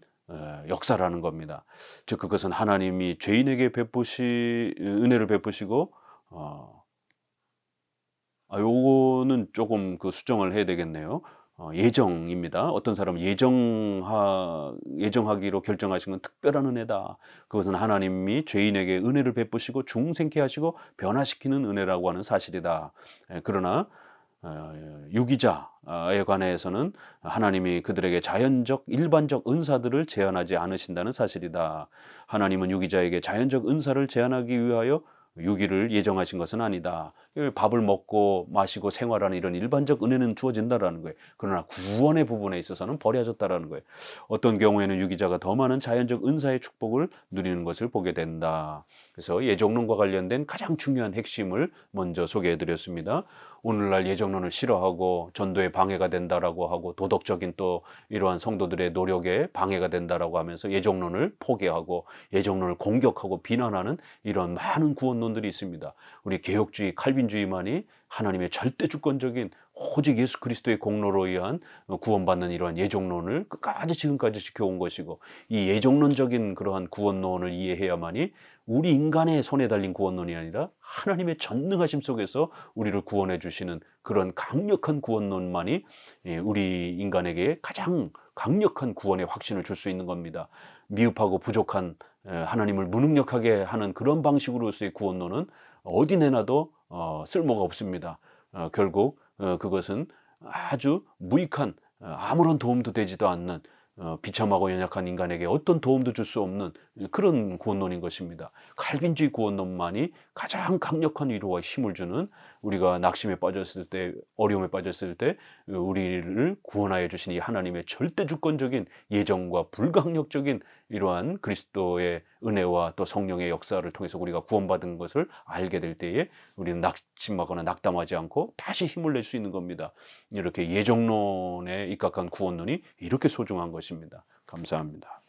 역사라는 겁니다. 즉 그것은 하나님이 죄인에게 은혜를 베푸시고 요거는 조금 그 수정을 해야 되겠네요. 예정입니다. 어떤 사람은 예정하기로 결정하신 건 특별한 은혜다. 그것은 하나님이 죄인에게 은혜를 베푸시고 중생케 하시고 변화시키는 은혜라고 하는 사실이다. 그러나 유기자에 관해서는 하나님이 그들에게 자연적 일반적 은사들을 제한하지 않으신다는 사실이다. 하나님은 유기자에게 자연적 은사를 제한하기 위하여 유기를 예정하신 것은 아니다. 밥을 먹고 마시고 생활하는 이런 일반적 은혜는 주어진다라는 거예요. 그러나 구원의 부분에 있어서는 버려졌다라는 거예요. 어떤 경우에는 유기자가 더 많은 자연적 은사의 축복을 누리는 것을 보게 된다. 그래서 예정론과 관련된 가장 중요한 핵심을 먼저 소개해 드렸습니다. 오늘날 예정론을 싫어하고 전도에 방해가 된다라고 하고 도덕적인 또 이러한 성도들의 노력에 방해가 된다라고 하면서 예정론을 포기하고 예정론을 공격하고 비난하는 이런 많은 구원론들이 있습니다. 우리 개혁주의, 칼빈주의만이 하나님의 절대 주권적인 오직 예수 그리스도의 공로로 의한 구원받는 이러한 예정론을 끝까지 지금까지 지켜온 것이고, 이 예정론적인 그러한 구원론을 이해해야만이 우리 인간의 손에 달린 구원론이 아니라 하나님의 전능하심 속에서 우리를 구원해 주시는 그런 강력한 구원론만이 우리 인간에게 가장 강력한 구원의 확신을 줄 수 있는 겁니다. 미흡하고 부족한 하나님을 무능력하게 하는 그런 방식으로서의 구원론은 어디 내놔도 쓸모가 없습니다. 결국 그것은 아주 무익한, 아무런 도움도 되지도 않는, 비참하고 연약한 인간에게 어떤 도움도 줄 수 없는 그런 구원론인 것입니다. 칼빈주의 구원론만이 가장 강력한 위로와 힘을 주는, 우리가 낙심에 빠졌을 때, 어려움에 빠졌을 때 우리를 구원하여 주신 이 하나님의 절대 주권적인 예정과 불가항력적인 이러한 그리스도의 은혜와 또 성령의 역사를 통해서 우리가 구원받은 것을 알게 될 때에 우리는 낙심하거나 낙담하지 않고 다시 힘을 낼 수 있는 겁니다. 이렇게 예정론에 입각한 구원론이 이렇게 소중한 것입니다. 감사합니다.